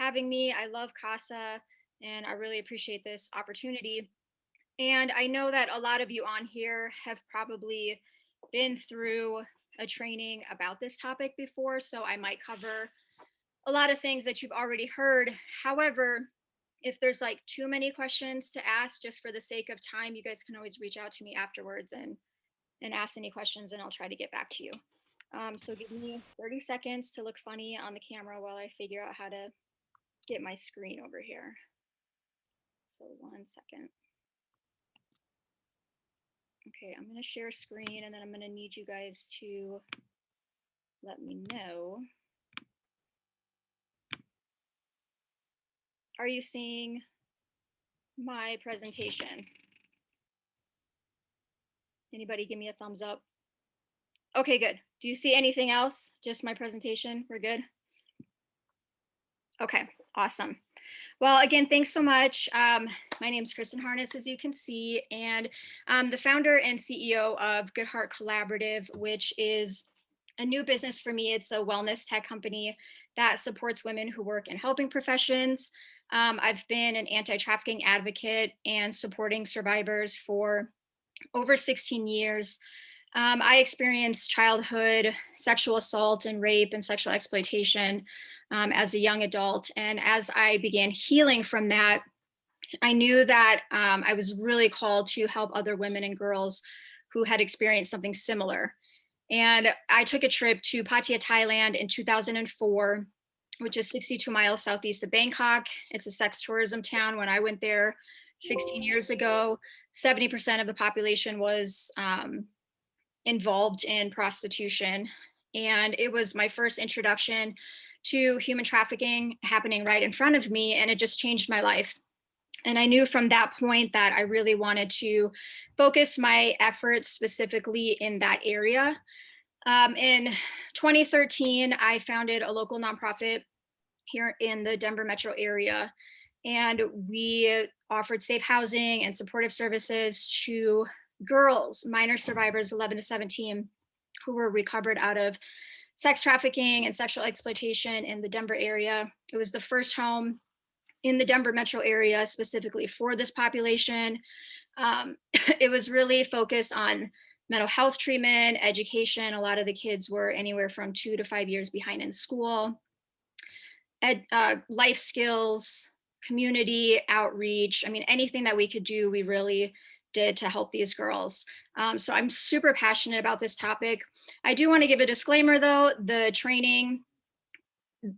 having me. I love CASA and I really appreciate this opportunity. And I know that a lot of you on here have probably been through a training about this topic before, so I might cover a lot of things that you've already heard. However, if there's like too many questions to ask just for the sake of time, you guys can always reach out to me afterwards and ask any questions and I'll try to get back to you. So give me 30 seconds to look funny on the camera while I figure out how to get my screen over here. So 1 second. Okay, I'm gonna share screen and then I'm gonna need you guys to let me know. Are you seeing my presentation? Anybody give me a thumbs up? Okay, good. Do you see anything else? Just my presentation, we're good? Okay, awesome. Well, again, thanks so much. My name is Kristen Harness, as you can see, and I'm the founder and CEO of Good Heart Collaborative, which is a new business for me. It's a wellness tech company that supports women who work in helping professions. I've been an anti-trafficking advocate and supporting survivors for over 16 years. I experienced childhood sexual assault and rape and sexual exploitation as a young adult. And as I began healing from that, I knew that I was really called to help other women and girls who had experienced something similar. And I took a trip to Pattaya, Thailand in 2004, which is 62 miles southeast of Bangkok. It's a sex tourism town. When I went there 16 years ago, 70% of the population was involved in prostitution. And it was my first introduction to human trafficking happening right in front of me. And it just changed my life. And I knew from that point that I really wanted to focus my efforts specifically in that area. In 2013, I founded a local nonprofit here in the Denver metro area. And we offered safe housing and supportive services to girls, minor survivors 11 to 17, who were recovered out of sex trafficking and sexual exploitation in the Denver area. It was the first home in the Denver metro area specifically for this population. It was really focused on mental health treatment, education. A lot of the kids were anywhere from 2 to 5 years behind in school. Life skills, community outreach. I mean, anything that we could do, we really did to help these girls. So I'm super passionate about this topic. I do want to give a disclaimer though, the training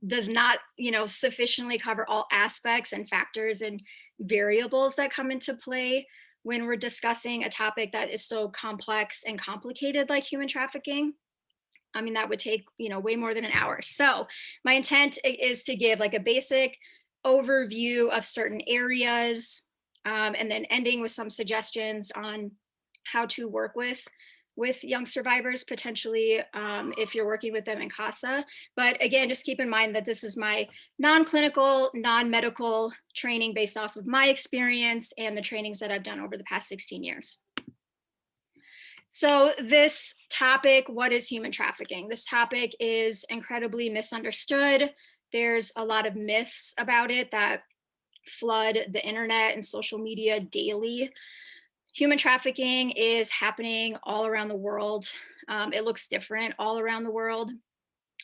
does not, sufficiently cover all aspects and factors and variables that come into play when we're discussing a topic that is so complex and complicated like human trafficking. I mean, that would take, way more than an hour. So my intent is to give like a basic overview of certain areas, and then ending with some suggestions on how to work with young survivors, potentially if you're working with them in CASA. But again, just keep in mind that this is my non-clinical, non-medical training based off of my experience and the trainings that I've done over the past 16 years. So this topic, what is human trafficking? This topic is incredibly misunderstood. There's a lot of myths about it that flood the internet and social media daily. Human trafficking is happening all around the world. It looks different all around the world,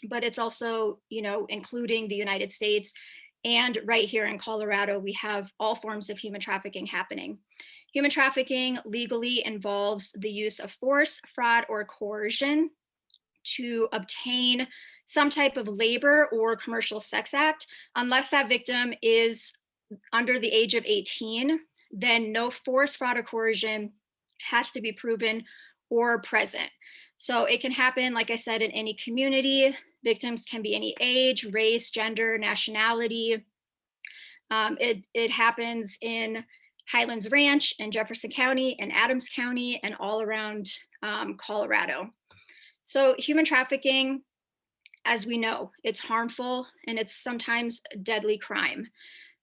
but it's also, including the United States. And right here in Colorado, we have all forms of human trafficking happening. Human trafficking legally involves the use of force, fraud, or coercion to obtain some type of labor or commercial sex act. Unless that victim is under the age of 18, then no force, fraud, or coercion has to be proven or present. So it can happen, like I said, in any community. Victims can be any age, race, gender, nationality. It happens in Highlands Ranch and Jefferson County and Adams County and all around Colorado. So human trafficking, as we know, it's harmful and it's sometimes a deadly crime.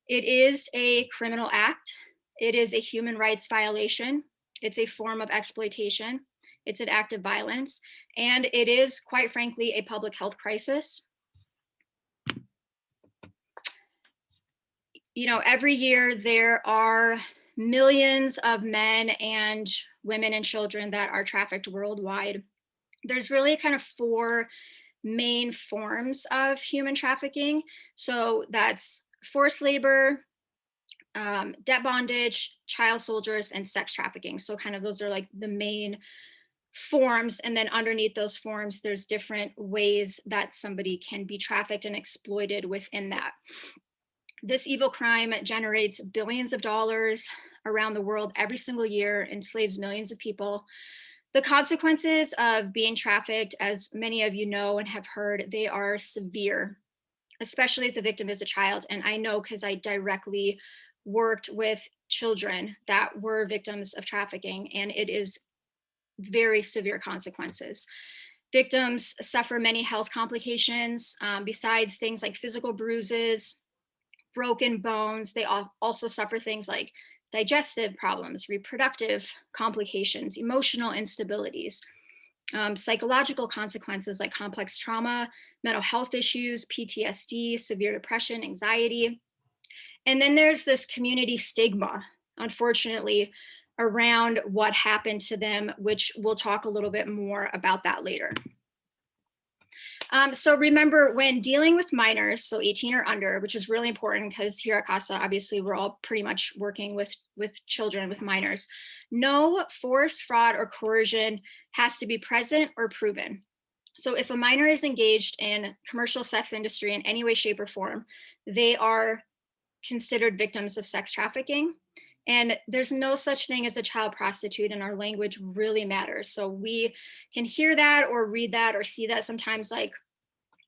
It is a criminal act. It is a human rights violation. It's a form of exploitation. It's an act of violence. And it is, quite frankly, a public health crisis. every year there are millions of men and women and children that are trafficked worldwide. There's really kind of four main forms of human trafficking. So that's forced labor, debt bondage, child soldiers, and sex trafficking. So kind of those are like the main forms. And then underneath those forms, there's different ways that somebody can be trafficked and exploited within that. This evil crime generates billions of dollars around the world every single year, enslaves millions of people. The consequences of being trafficked, as many of you know and have heard, they are severe, especially if the victim is a child. And I know because I directly worked with children that were victims of trafficking, and it is very severe consequences. Victims suffer many health complications besides things like physical bruises, broken bones. They also suffer things like digestive problems, reproductive complications, emotional instabilities, psychological consequences like complex trauma, mental health issues, PTSD, severe depression, anxiety. And then there's this community stigma, unfortunately, around what happened to them, which we'll talk a little bit more about that later. So remember, when dealing with minors, so 18 or under, which is really important because here at CASA, obviously, we're all pretty much working with children, with minors. No force, fraud, or coercion has to be present or proven. So if a minor is engaged in commercial sex industry in any way, shape, or form, they are considered victims of sex trafficking. And there's no such thing as a child prostitute, and our language really matters. So we can hear that or read that or see that sometimes, like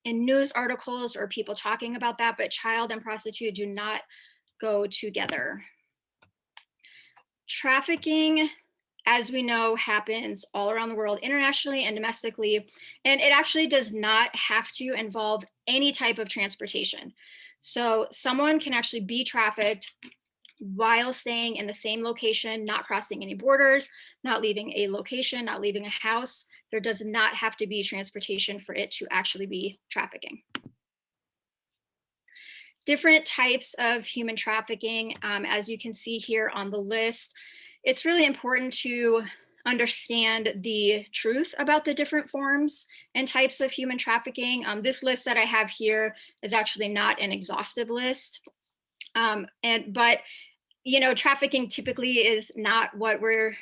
in news articles or people talking about that, but child and prostitute do not go together. Trafficking, as we know, happens all around the world, internationally and domestically, and it actually does not have to involve any type of transportation. So someone can actually be trafficked while staying in the same location, not crossing any borders, not leaving a location, not leaving a house. There does not have to be transportation for it to actually be trafficking. Different types of human trafficking, as you can see here on the list. It's really important to understand the truth about the different forms and types of human trafficking. This list that I have here is actually not an exhaustive list. But trafficking typically is not what we're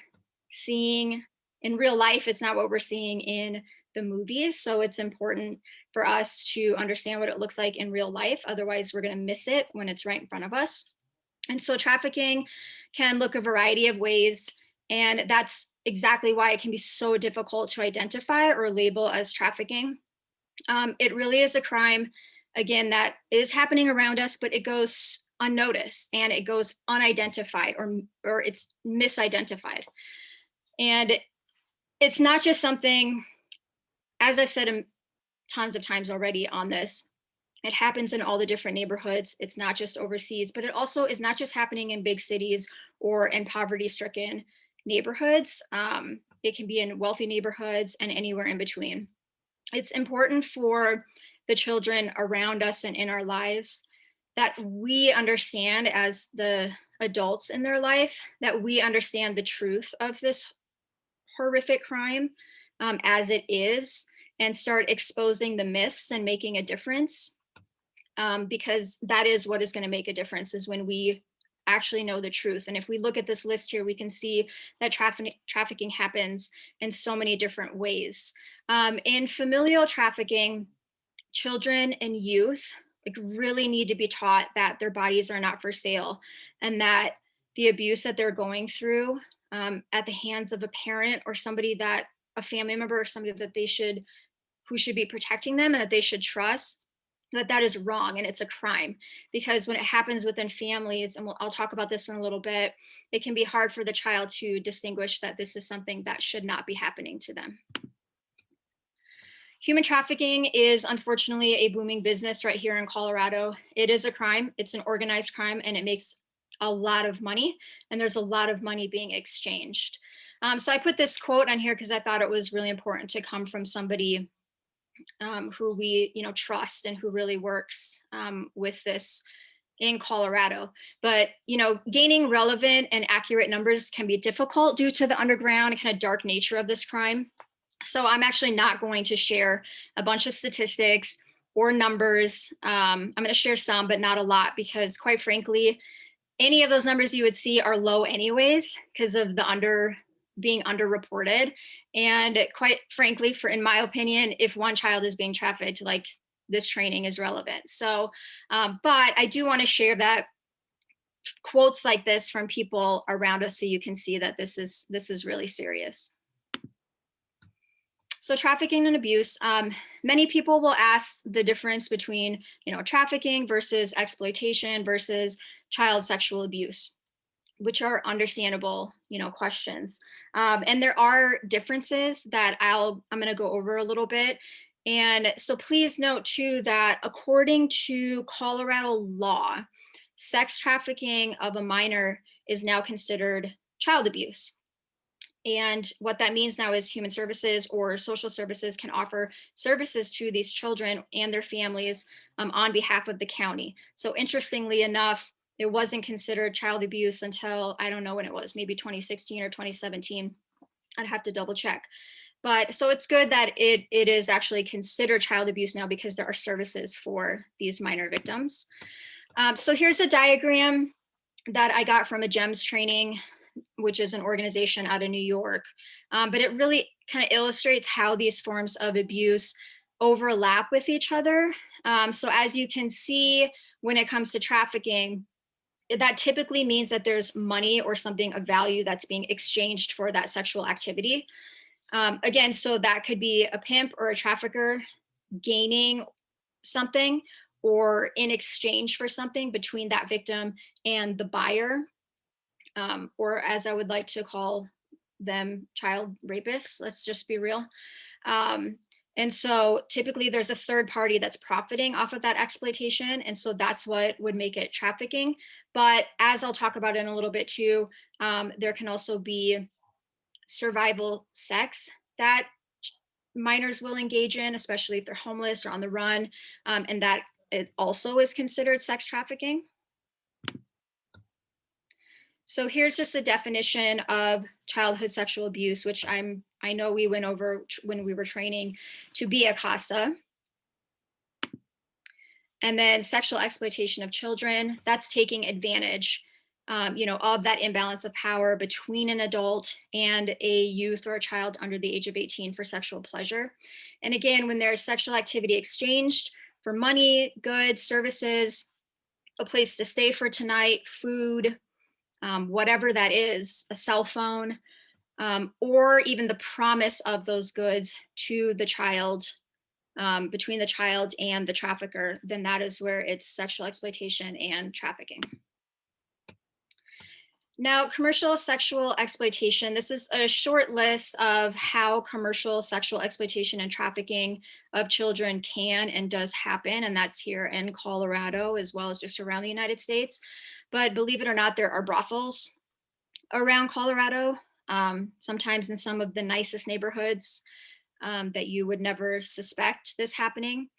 seeing in real life. It's not what we're seeing in the movies. So it's important for us to understand what it looks like in real life. Otherwise, we're going to miss it when it's right in front of us. And so trafficking can look a variety of ways. And that's exactly why it can be so difficult to identify or label as trafficking. It really is a crime, again, that is happening around us, but it goes unnoticed and it goes unidentified, or it's misidentified. And it's not just something, as I've said tons of times already on this, it happens in all the different neighborhoods. It's not just overseas, but it also is not just happening in big cities or in poverty-stricken neighborhoods. It can be in wealthy neighborhoods and anywhere in between. It's important for the children around us and in our lives that we understand, as the adults in their life, that we understand the truth of this horrific crime as it is, and start exposing the myths and making a difference. Because that is what is going to make a difference, is when we actually know the truth. And if we look at this list here, we can see that trafficking happens in so many different ways. In familial trafficking, children and youth really need to be taught that their bodies are not for sale, and that the abuse that they're going through at the hands of a parent or somebody, that a family member or somebody that who should be protecting them and that they should trust, that is wrong and it's a crime. Because when it happens within families, and I'll talk about this in a little bit, it can be hard for the child to distinguish that this is something that should not be happening to them. Human trafficking is unfortunately a booming business right here in Colorado. It is a crime, it's an organized crime, and it makes a lot of money, and there's a lot of money being exchanged. So I put this quote on here because I thought it was really important to come from somebody who we trust and who really works with this in Colorado. But, gaining relevant and accurate numbers can be difficult due to the underground kind of dark nature of this crime. So I'm actually not going to share a bunch of statistics or numbers. I'm going to share some, but not a lot, because quite frankly, any of those numbers you would see are low anyways because of the being underreported. And quite frankly, in my opinion, if one child is being trafficked, like, this training is relevant. So, but I do want to share that quotes like this from people around us so you can see that this is really serious. So trafficking and abuse, many people will ask the difference between, trafficking versus exploitation versus child sexual abuse, which are understandable, questions. And there are differences that I'm going to go over a little bit. And so please note too that according to Colorado law, sex trafficking of a minor is now considered child abuse. And what that means now is human services or social services can offer services to these children and their families on behalf of the county. So interestingly enough, it wasn't considered child abuse until, I don't know when it was, maybe 2016 or 2017. I'd have to double check. But so it's good that it is actually considered child abuse now because there are services for these minor victims. So here's a diagram that I got from a GEMS training, which is an organization out of New York. But it really kind of illustrates how these forms of abuse overlap with each other. So as you can see, when it comes to trafficking, that typically means that there's money or something of value that's being exchanged for that sexual activity. Again, so that could be a pimp or a trafficker gaining something or in exchange for something between that victim and the buyer. Or as I would like to call them, child rapists. Let's just be real. And so typically there's a third party that's profiting off of that exploitation. And so that's what would make it trafficking. But as I'll talk about in a little bit too, there can also be survival sex that minors will engage in, especially if they're homeless or on the run. And that it also is considered sex trafficking. So here's just a definition of childhood sexual abuse, which I know we went over when we were training to be a CASA. And then sexual exploitation of children, that's taking advantage, of that imbalance of power between an adult and a youth or a child under the age of 18 for sexual pleasure. And again, when there's sexual activity exchanged for money, goods, services, a place to stay for tonight, food, whatever that is, a cell phone, or even the promise of those goods to the child, between the child and the trafficker, then that is where it's sexual exploitation and trafficking. Now, commercial sexual exploitation, this is a short list of how commercial sexual exploitation and trafficking of children can and does happen, and that's here in Colorado as well as just around the United States. But believe it or not, there are brothels around Colorado, sometimes in some of the nicest neighborhoods that you would never suspect this happening.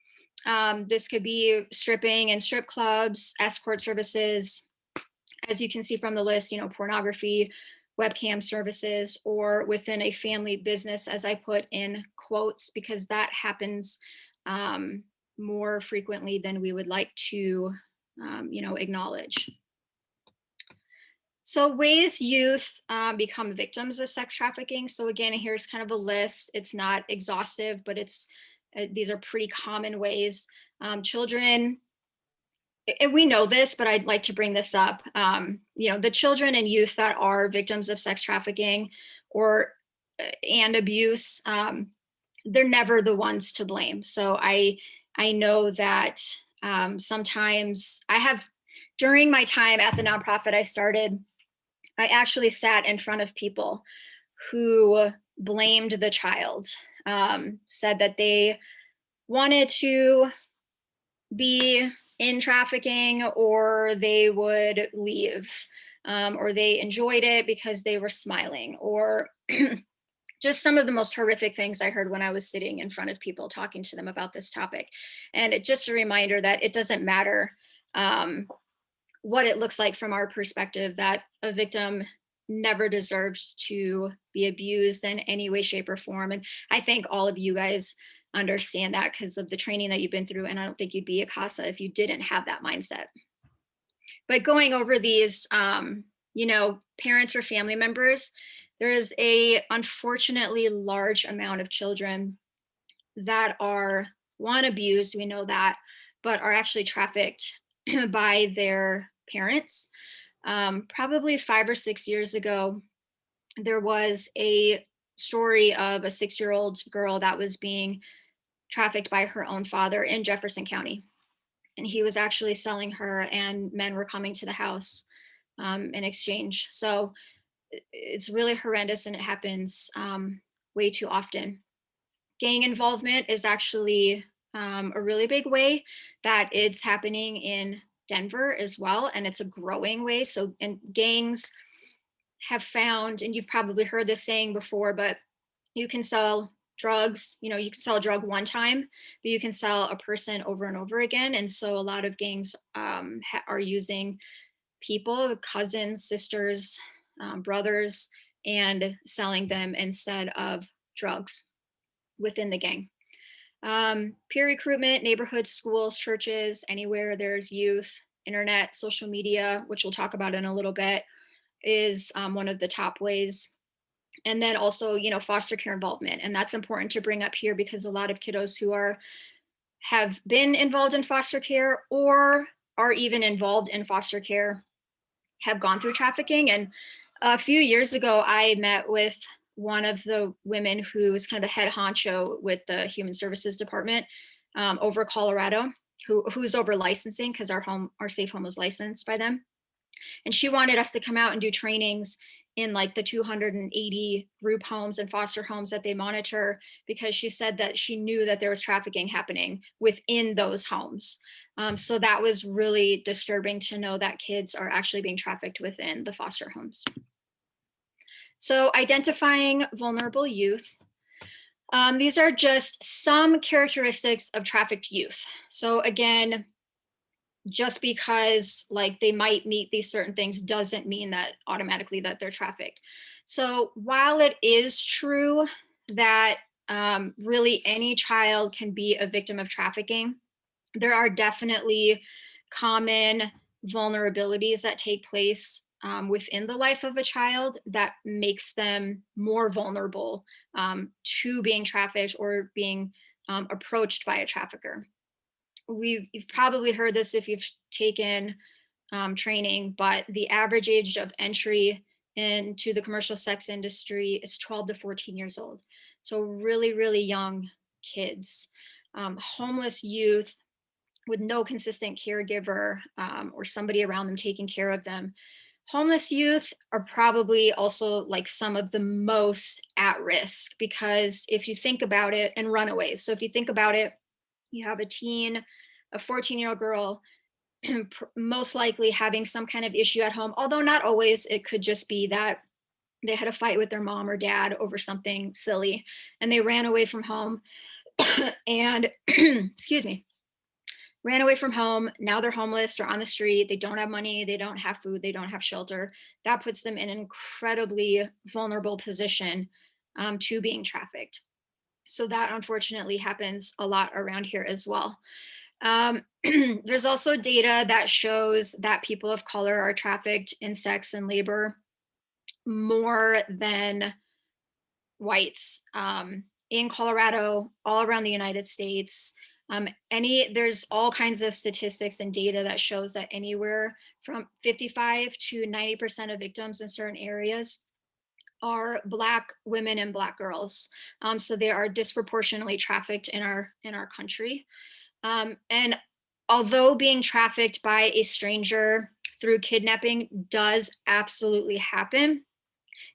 This could be stripping and strip clubs, escort services, as you can see from the list, pornography, webcam services, or within a family business, as I put in quotes, because that happens more frequently than we would like to, acknowledge. So ways youth become victims of sex trafficking. So again, here's kind of a list. It's not exhaustive, but these are pretty common ways. Children, and we know this, but I'd like to bring this up. The children and youth that are victims of sex trafficking and abuse, they're never the ones to blame. So I know that sometimes during my time at the nonprofit I started, I actually sat in front of people who blamed the child, said that they wanted to be in trafficking or they would leave, or they enjoyed it because they were smiling, or just some of the most horrific things I heard when I was sitting in front of people talking to them about this topic. And it's just a reminder that it doesn't matter what it looks like from our perspective, that a victim never deserves to be abused in any way, shape, or form. And I think all of you guys understand that because of the training that you've been through. And I don't think you'd be a CASA if you didn't have that mindset. But going over these, parents or family members, there is a unfortunately large amount of children that are one abused, we know that, but are actually trafficked by their parents. Probably 5 or 6 years ago, there was a story of a 6-year-old girl that was being trafficked by her own father in Jefferson County. And he was actually selling her, and men were coming to the house in exchange. So it's really horrendous, and it happens way too often. Gang involvement is actually a really big way that it's happening in Denver as well, and it's a growing way. So, and gangs have found, and you've probably heard this saying before, but you can sell drugs, you can sell a drug one time, but you can sell a person over and over again. And so a lot of gangs are using people, cousins, sisters, brothers, and selling them instead of drugs within the gang. Peer recruitment, neighborhoods, schools, churches, anywhere there's youth, internet, social media, which we'll talk about in a little bit, is one of the top ways. And then also, foster care involvement. And that's important to bring up here because a lot of kiddos who have been involved in foster care or are even involved in foster care have gone through trafficking. And a few years ago, I met with one of the women who was kind of the head honcho with the Human Services Department over Colorado, who's over licensing because our safe home was licensed by them. And she wanted us to come out and do trainings in like the 280 group homes and foster homes that they monitor, because she said that she knew that there was trafficking happening within those homes. So that was really disturbing to know that kids are actually being trafficked within the foster homes. So identifying vulnerable youth. These are just some characteristics of trafficked youth. So again, just because like they might meet these certain things doesn't mean that automatically that they're trafficked. So while it is true that really any child can be a victim of trafficking, there are definitely common vulnerabilities that take place within the life of a child that makes them more vulnerable to being trafficked or being approached by a trafficker. You've probably heard this if you've taken training, but the average age of entry into the commercial sex industry is 12 to 14 years old. So really, really young kids. Homeless youth with no consistent caregiver or somebody around them taking care of them. Homeless youth are probably also like some of the most at risk, because if you think about it, and runaways. So if you think about it, you have a teen, a 14-year-old girl, most likely having some kind of issue at home, although not always. It could just be that they had a fight with their mom or dad over something silly and they ran away from home and excuse me, ran away from home. Now they're homeless or on the street. They don't have money. They don't have food. They don't have shelter. That puts them in an incredibly vulnerable position to being trafficked. So that unfortunately happens a lot around here as well. There's also data that shows that people of color are trafficked in sex and labor more than whites in Colorado, all around the United States. There's all kinds of statistics and data that shows that anywhere from 55 to 90% of victims in certain areas are Black women and Black girls. So they are disproportionately trafficked in our country. And although being trafficked by a stranger through kidnapping does absolutely happen,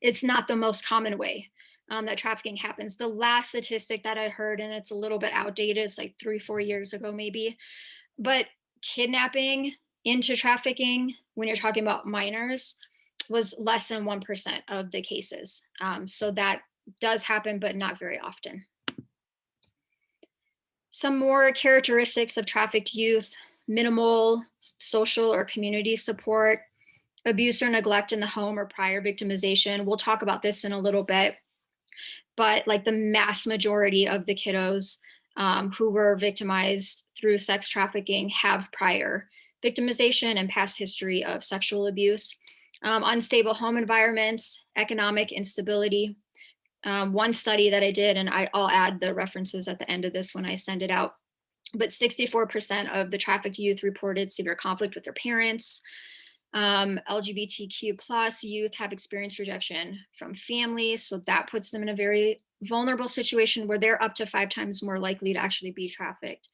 it's not the most common way that trafficking happens. The last statistic that I heard, and it's a little bit outdated, it's like 3-4 years ago maybe, but kidnapping into trafficking, when you're talking about minors, was less than 1% of the cases. So that does happen, but not very often. Some more characteristics of trafficked youth. minimal social or community support, abuse or neglect in the home, or prior victimization. We'll talk about this in a little bit, but like the mass majority of the kiddos who were victimized through sex trafficking have prior victimization and past history of sexual abuse. Unstable home environments, economic instability. One study that I did, and I'll add the references at the end of this when I send it out, but 64% of the trafficked youth reported severe conflict with their parents. LGBTQ plus youth have experienced rejection from families, so that puts them in a very vulnerable situation where they're up to 5 times more likely to actually be trafficked.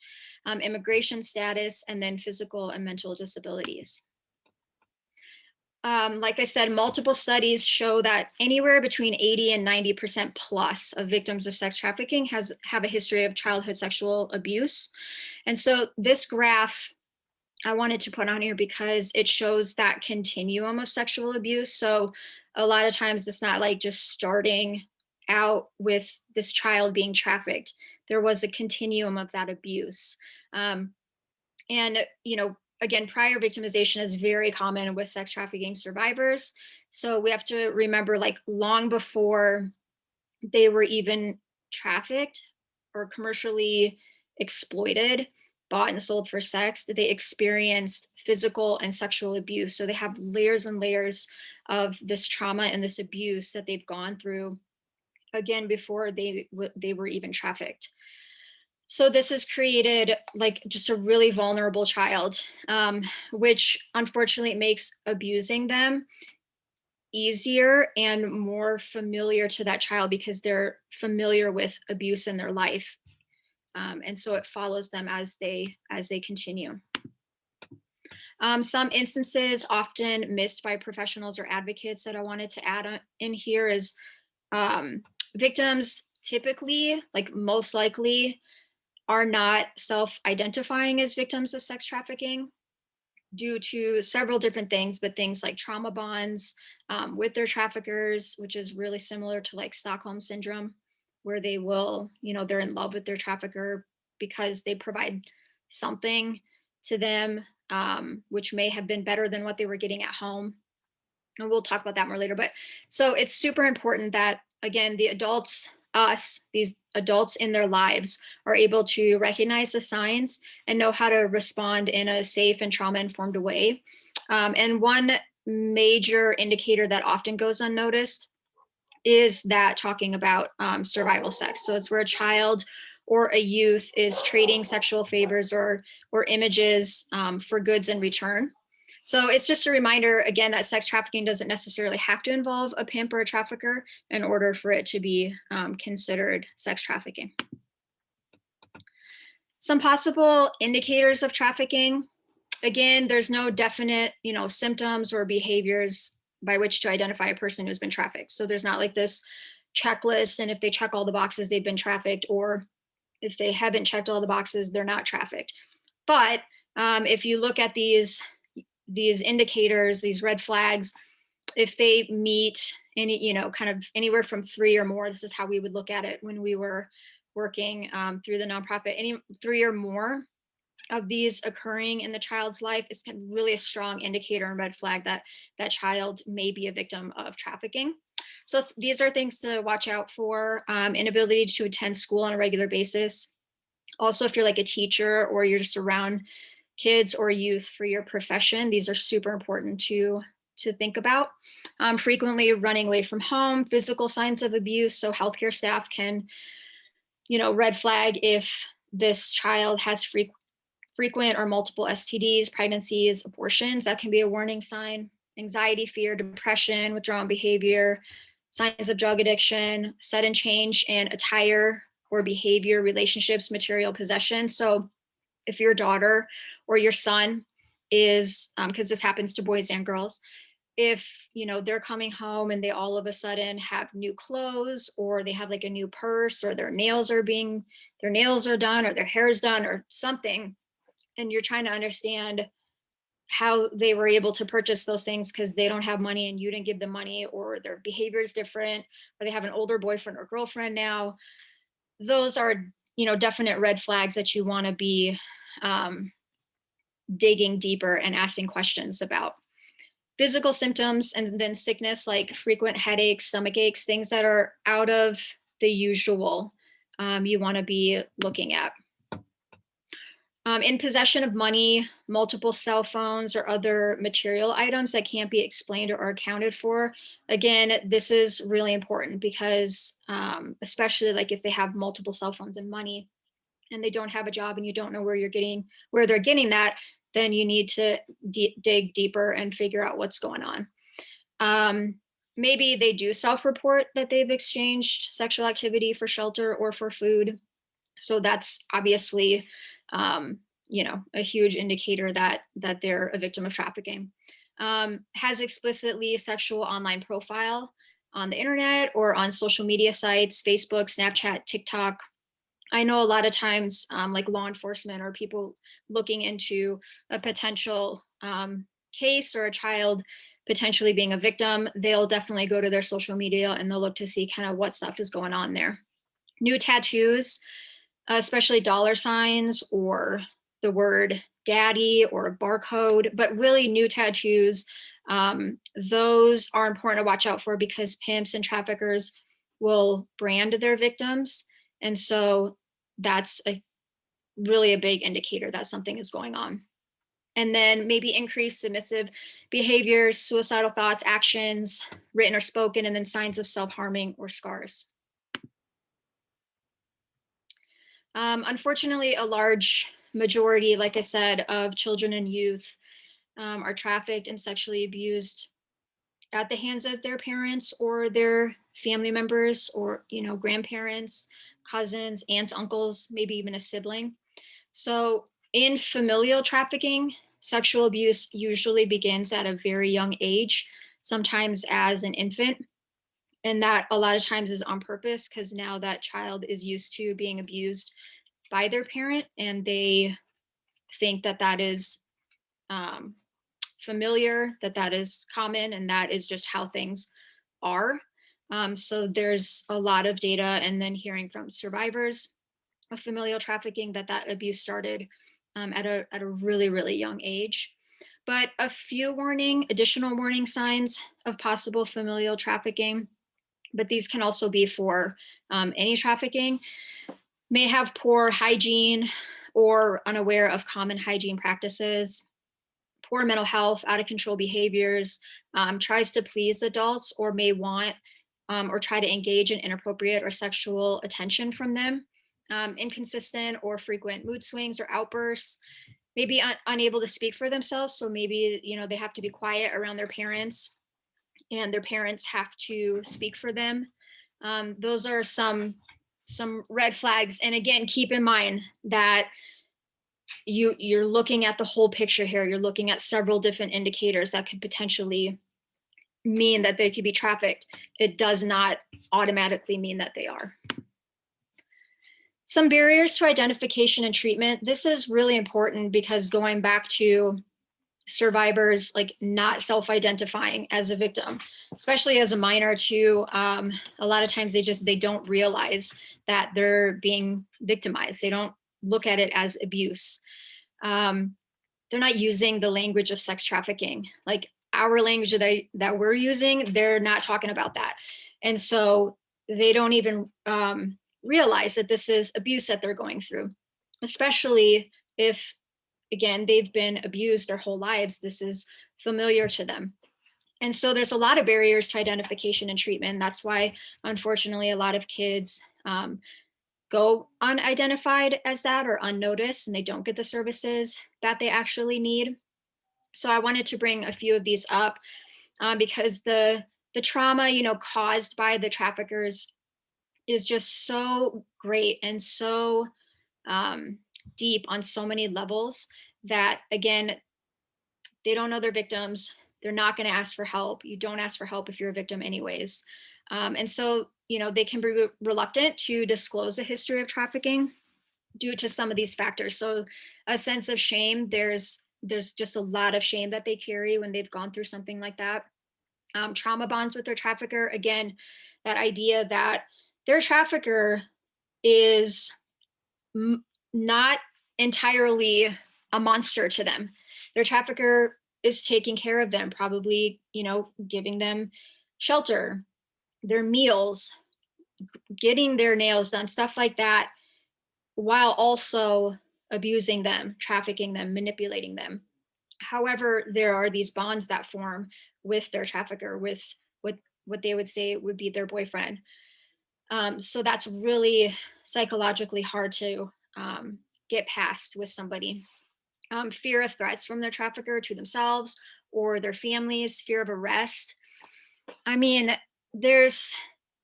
Immigration status, and then physical and mental disabilities. Like I said, multiple studies show that anywhere between 80 and 90% plus of victims of sex trafficking have a history of childhood sexual abuse. And so this graph I wanted to put on here because it shows that continuum of sexual abuse. So a lot of times it's not like just starting out with this child being trafficked. There was a continuum of that abuse. And, again, prior victimization is very common with sex trafficking survivors. So we have to remember, like, long before they were even trafficked or commercially exploited, bought and sold for sex, they experienced physical and sexual abuse. So they have layers and layers of this trauma and this abuse that they've gone through, again, before they were even trafficked. So this has created like just a really vulnerable child, which unfortunately makes abusing them easier and more familiar to that child because they're familiar with abuse in their life. And so it follows them as they continue. Some instances often missed by professionals or advocates that I wanted to add in here is victims typically, like most likely, are not self-identifying as victims of sex trafficking due to several different things, but things like trauma bonds with their traffickers, which is really similar to like Stockholm syndrome, where they will, they're in love with their trafficker because they provide something to them, which may have been better than what they were getting at home. And we'll talk about that more later. But so it's super important that, again, the adults, these adults in their lives, are able to recognize the signs and know how to respond in a safe and trauma-informed way. And one major indicator that often goes unnoticed is that talking about survival sex. So it's where a child or a youth is trading sexual favors or images for goods in return. So it's just a reminder, again, that sex trafficking doesn't necessarily have to involve a pimp or a trafficker in order for it to be considered sex trafficking. Some possible indicators of trafficking. Again, there's no definite, symptoms or behaviors by which to identify a person who's been trafficked. So there's not like this checklist, and if they check all the boxes, they've been trafficked, or if they haven't checked all the boxes, they're not trafficked. But if you look at these indicators, these red flags, if they meet any, kind of anywhere from 3 or more, this is how we would look at it when we were working through the nonprofit, any 3 or more of these occurring in the child's life is really a strong indicator and red flag that that child may be a victim of trafficking. So these are things to watch out for. Inability to attend school on a regular basis. Also, if you're like a teacher or you're just around kids or youth for your profession, these are super important to think about. Frequently running away from home, physical signs of abuse. So healthcare staff can, red flag if this child has frequent or multiple STDs, pregnancies, abortions. That can be a warning sign. Anxiety, fear, depression, withdrawal behavior, signs of drug addiction, sudden change in attire or behavior, relationships, material possession. So if your daughter or your son is, because this happens to boys and girls, if they're coming home and they all of a sudden have new clothes, or they have like a new purse, or their nails are done, or their hair is done, or something, and you're trying to understand how they were able to purchase those things because they don't have money and you didn't give them money, or their behavior is different, or they have an older boyfriend or girlfriend now, those are definite red flags that you want to be digging deeper and asking questions about physical symptoms, and then sickness like frequent headaches, stomach aches, things that are out of the usual, you want to be looking at. In possession of money, multiple cell phones, or other material items that can't be explained or accounted for. Again, this is really important because especially like if they have multiple cell phones and money and they don't have a job and you don't know where they're getting that, then you need to dig deeper and figure out what's going on. Maybe they do self-report that they've exchanged sexual activity for shelter or for food. So that's obviously, a huge indicator that they're a victim of trafficking. Has explicitly sexual online profile on the internet or on social media sites, Facebook, Snapchat, TikTok. I know a lot of times, like law enforcement or people looking into a potential case or a child potentially being a victim, they'll definitely go to their social media and they'll look to see kind of what stuff is going on there. New tattoos, especially dollar signs or the word daddy or a barcode, but really new tattoos. Those are important to watch out for because pimps and traffickers will brand their victims. And so that's really a big indicator that something is going on. And then maybe increased submissive behaviors, suicidal thoughts, actions, written or spoken, and then signs of self-harming or scars. Unfortunately, a large majority, like I said, of children and youth are trafficked and sexually abused at the hands of their parents or their family members or, grandparents, cousins, aunts, uncles, maybe even a sibling. So in familial trafficking, sexual abuse usually begins at a very young age, sometimes as an infant. And that a lot of times is on purpose because now that child is used to being abused by their parent and they think that that is familiar, that is common, and that is just how things are. So there's a lot of data and then hearing from survivors of familial trafficking that abuse started at a really, really young age. But a few additional warning signs of possible familial trafficking, but these can also be for any trafficking, may have poor hygiene or unaware of common hygiene practices, poor mental health, out of control behaviors, tries to please adults or may want or try to engage in inappropriate or sexual attention from them, inconsistent or frequent mood swings or outbursts, maybe unable to speak for themselves. So maybe, they have to be quiet around their parents and their parents have to speak for them. Those are some red flags. And again, keep in mind that you're looking at the whole picture here. You're looking at several different indicators that could potentially mean that they could be trafficked. It does not automatically mean that they are. Some barriers to identification and treatment. This is really important because going back to survivors like not self-identifying as a victim, especially as a minor too, a lot of times they don't realize that they're being victimized. They don't look at it as abuse. They're not using the language of sex trafficking. Like our language that we're using, they're not talking about that. And so they don't even realize that this is abuse that they're going through, especially if, again, they've been abused their whole lives. This is familiar to them. And so there's a lot of barriers to identification and treatment. That's why, unfortunately, a lot of kids go unidentified as that or unnoticed, and they don't get the services that they actually need. So I wanted to bring a few of these up because the trauma, caused by the traffickers is just so great and so deep on so many levels that, again, they don't know their victims. They're not going to ask for help. You don't ask for help if you're a victim anyways. And so, they can be reluctant to disclose a history of trafficking due to some of these factors. So a sense of shame, there's just a lot of shame that they carry when they've gone through something like that. Trauma bonds with their trafficker. Again, that idea that their trafficker is not entirely a monster to them. Their trafficker is taking care of them, probably, giving them shelter, their meals, getting their nails done, stuff like that, while also abusing them, trafficking them, manipulating them. However, there are these bonds that form with their trafficker, with what they would say would be their boyfriend. So that's really psychologically hard to get past with somebody. Fear of threats from their trafficker to themselves or their families, fear of arrest. I mean, there's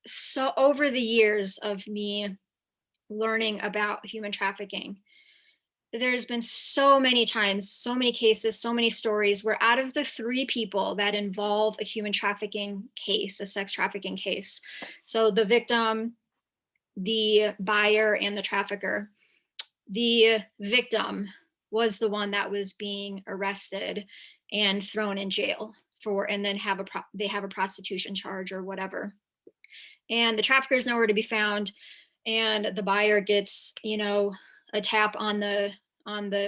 so over the years of me learning about human trafficking, there's been so many times, so many cases, so many stories where out of the 3 people that involve a human trafficking case, a sex trafficking case, so the victim, the buyer, and the trafficker, the victim was the one that was being arrested and thrown in jail for, and then they have a prostitution charge or whatever. And the trafficker is nowhere to be found, and the buyer gets, a tap on the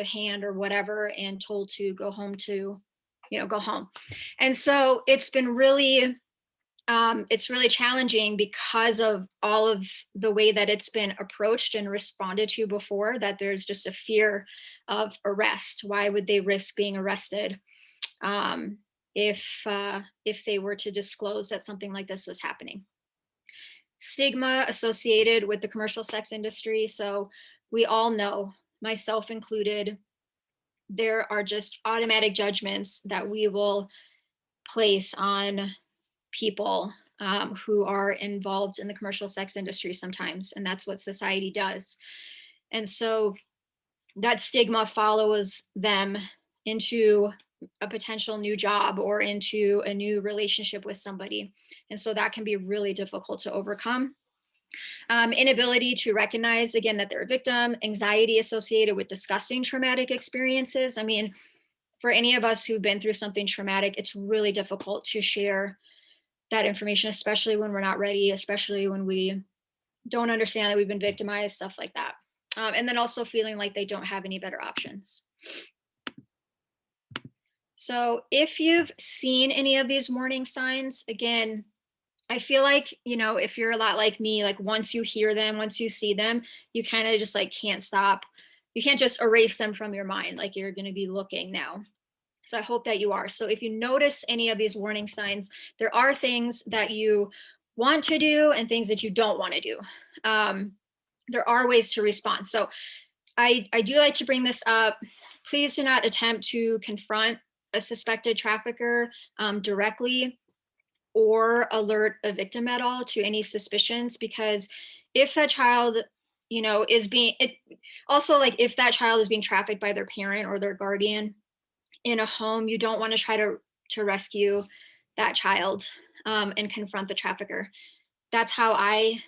hand or whatever, and told to go home go home. And so it's really challenging because of all of the way that it's been approached and responded to before, that there's just a fear of arrest. Why would they risk being arrested if they were to disclose that something like this was happening? Stigma associated with the commercial sex industry. So we all know, myself included, there are just automatic judgments that we will place on people who are involved in the commercial sex industry sometimes, and that's what society does. And so that stigma follows them into a potential new job or into a new relationship with somebody. And so that can be really difficult to overcome. Inability to recognize, again, that they're a victim, anxiety associated with discussing traumatic experiences. I mean, for any of us who've been through something traumatic, it's really difficult to share that information, especially when we're not ready, especially when we don't understand that we've been victimized, stuff like that. And then also feeling like they don't have any better options. So if you've seen any of these warning signs, again, I feel like, if you're a lot like me, like once you hear them, once you see them, you kind of just like can't stop. You can't just erase them from your mind. Like you're going to be looking now. So I hope that you are. So if you notice any of these warning signs, there are things that you want to do and things that you don't want to do. There are ways to respond. So I do like to bring this up. Please do not attempt to confront a suspected trafficker directly, or alert a victim at all to any suspicions, because if that child, is being it also, like if that child is being trafficked by their parent or their guardian in a home, you don't want to try to rescue that child and confront the trafficker. That's how I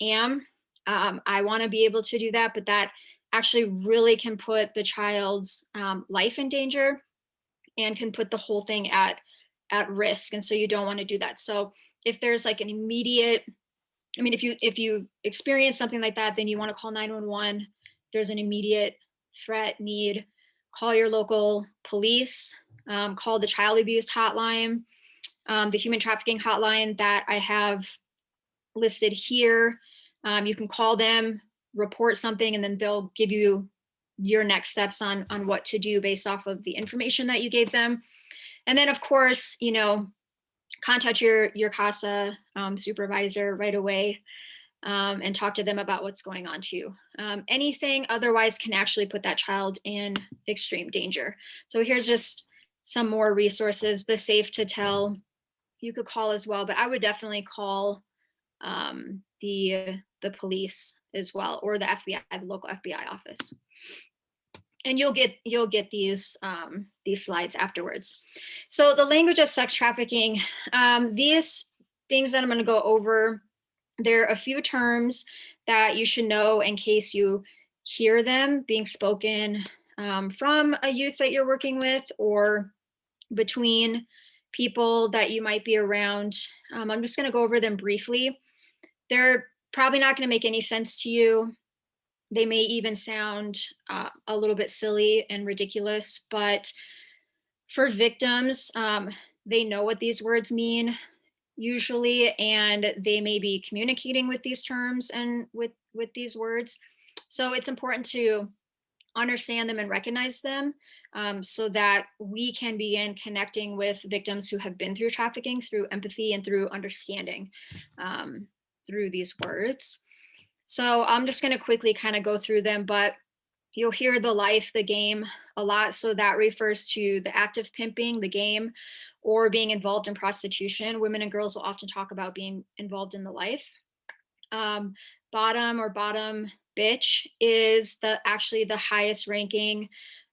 am. I want to be able to do that, but that actually really can put the child's life in danger and can put the whole thing at risk. And so you don't want to do that. So if there's like an immediate, if you experience something like that, then you want to call 911. There's an immediate threat, need, call your local police, call the child abuse hotline, the human trafficking hotline that I have listed here. You can call them, report something, and then they'll give you your next steps on what to do based off of the information that you gave them. And then, of course, contact your CASA supervisor right away and talk to them about what's going on too. Anything otherwise can actually put that child in extreme danger. So here's just some more resources. The Safe to Tell, you could call as well, but I would definitely call the police as well, or the FBI, the local FBI office. And you'll get these slides afterwards. So the language of sex trafficking, these things that I'm going to go over, there are a few terms that you should know in case you hear them being spoken from a youth that you're working with or between people that you might be around. I'm just going to go over them briefly. They're probably not going to make any sense to you. They may even sound a little bit silly and ridiculous, but For victims, they know what these words mean usually, and they may be communicating with these terms and with these words. So it's important to understand them and recognize them, so that we can begin connecting with victims who have been through trafficking through empathy and through understanding, um, through these words. So I'm just going to quickly kind of go through them, but you'll hear the life, the game a lot. So that refers to the act of pimping, the game, or being involved in prostitution. Women and girls will often talk about being involved in the life. Um, Bottom or bottom bitch is the actually the highest ranking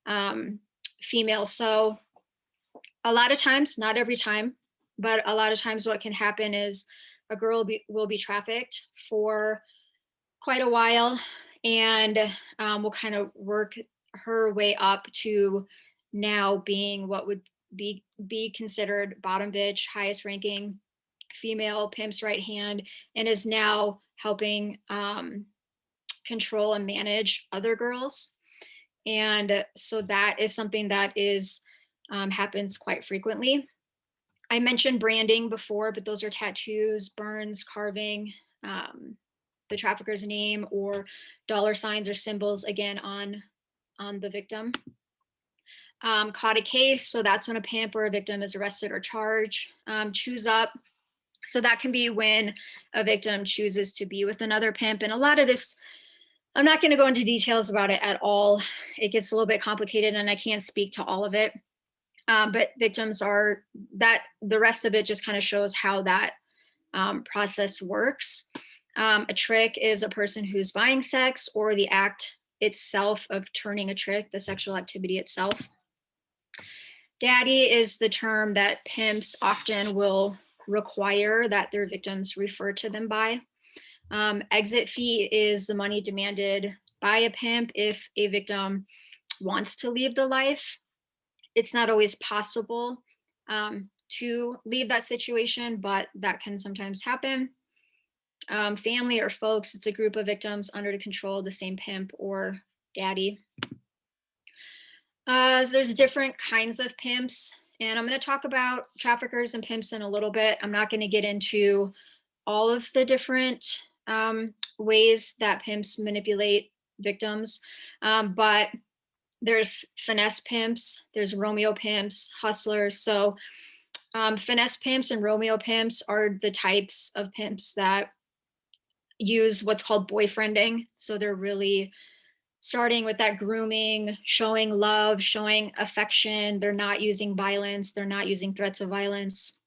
um, female. So a lot of times, not every time, but a lot of times what can happen is a girl will be trafficked for quite a while, and will kind of work her way up to now being what would be considered bottom bitch, highest ranking female, pimp's right hand, and is now helping control and manage other girls. And so that is something that is happens quite frequently. I mentioned branding before, but those are tattoos, burns, carving, the trafficker's name or dollar signs or symbols again on the victim. Caught a case, so that's when a pimp or a victim is arrested or charged. Choose up, so that can be when a victim chooses to be with another pimp. And a lot of this, I'm not going to go into details about it at all. It gets a little bit complicated and I can't speak to all of it. But victims are that the rest of it just kind of shows how that process works. A trick is a person who's buying sex or the act itself of turning a trick, the sexual activity itself. Daddy is the term that pimps often will require that their victims refer to them by. Exit fee is the money demanded by a pimp if a victim wants to leave the life. It's not always possible to leave that situation, but that can sometimes happen. Family or folks, it's a group of victims under the control of the same pimp or daddy. So there's different kinds of pimps, and I'm going to talk about traffickers and pimps in a little bit. I'm not going to get into all of the different ways that pimps manipulate victims, but there's finesse pimps, there's Romeo pimps, hustlers. So finesse pimps and Romeo pimps are the types of pimps that use what's called boyfriending. So they're really starting with that grooming, showing love, showing affection. They're not using violence, they're not using threats of violence.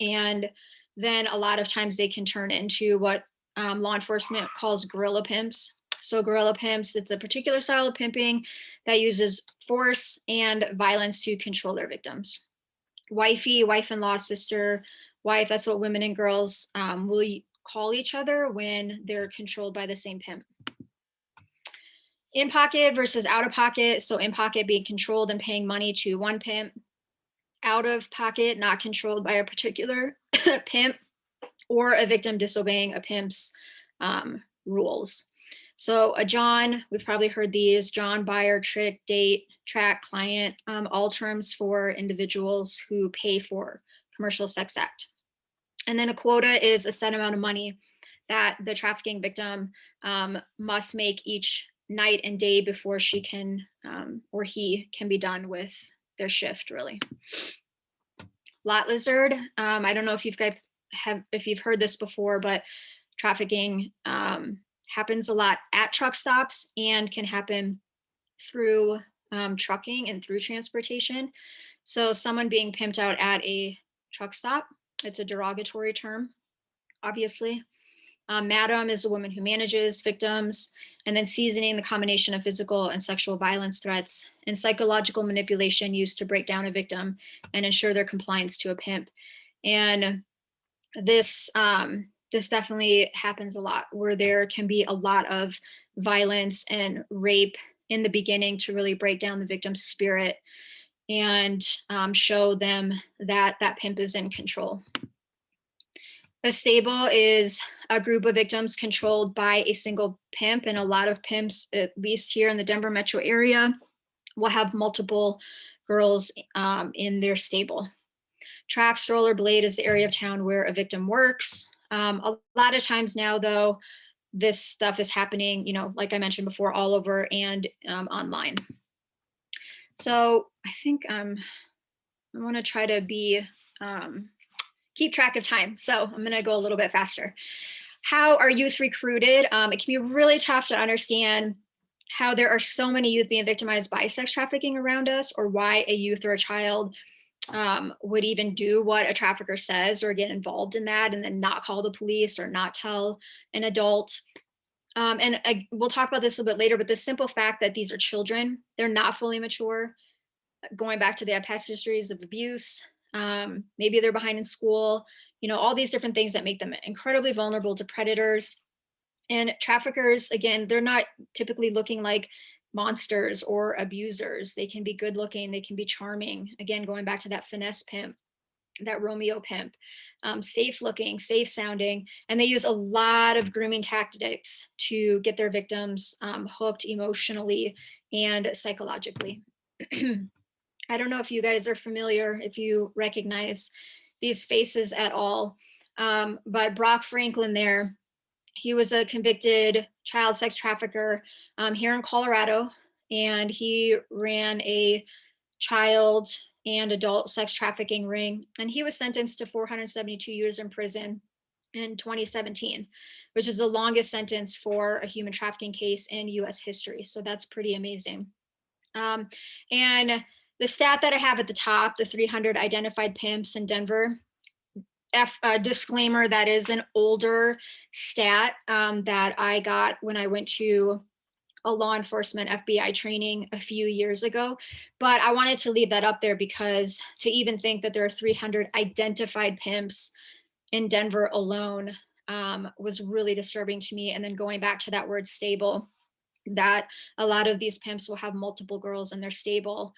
And then a lot of times they can turn into what law enforcement calls guerrilla pimps. So guerrilla pimps, it's a particular style of pimping that uses force and violence to control their victims. Wifey, wife-in-law, sister, wife, that's what women and girls will call each other when they're controlled by the same pimp. In pocket versus out of pocket. So in pocket being controlled and paying money to one pimp. Out of pocket, not controlled by a particular pimp, or a victim disobeying a pimp's rules. So a John, we've probably heard these: John, buyer, trick, date, track, client, all terms for individuals who pay for commercial sex act. And then a quota is a set amount of money that the trafficking victim must make each night and day before she can or he can be done with their shift, really. Lot lizard. I don't know if you've heard this before, but trafficking happens a lot at truck stops and can happen through trucking and through transportation. So someone being pimped out at a truck stop, it's a derogatory term, obviously. Madam is a woman who manages victims, and then seasoning, the combination of physical and sexual violence threats and psychological manipulation used to break down a victim and ensure their compliance to a pimp. And this definitely happens a lot, where there can be a lot of violence and rape in the beginning to really break down the victim's spirit and show them that that pimp is in control. A stable is a group of victims controlled by a single pimp, and a lot of pimps, at least here in the Denver metro area, will have multiple girls in their stable. Track, stroller, blade is the area of town where a victim works. A lot of times now, though, this stuff is happening, like I mentioned before, all over and online. So I think I want to try to keep track of time. So I'm going to go a little bit faster. How are youth recruited? It can be really tough to understand how there are so many youth being victimized by sex trafficking around us, or why a youth or a child would even do what a trafficker says or get involved in that and then not call the police or not tell an adult. We'll talk about this a little bit later, but the simple fact that these are children, they're not fully mature, going back to their past histories of abuse, maybe they're behind in school, all these different things that make them incredibly vulnerable to predators. And traffickers, again, they're not typically looking like monsters or abusers. They can be good looking, they can be charming. Again, going back to that finesse pimp, that Romeo pimp, safe looking, safe sounding. And they use a lot of grooming tactics to get their victims hooked emotionally and psychologically. I don't know if you guys are familiar, if you recognize these faces at all, but Brock Franklin there, he was a convicted child sex trafficker here in Colorado, and he ran a child and adult sex trafficking ring, and he was sentenced to 472 years in prison in 2017, which is the longest sentence for a human trafficking case in US history. So that's pretty amazing. And the stat that I have at the top, the 300 identified pimps in Denver, disclaimer, that is an older stat that I got when I went to a law enforcement FBI training a few years ago. But I wanted to leave that up there because to even think that there are 300 identified pimps in Denver alone was really disturbing to me. And then going back to that word stable, that a lot of these pimps will have multiple girls in their stable.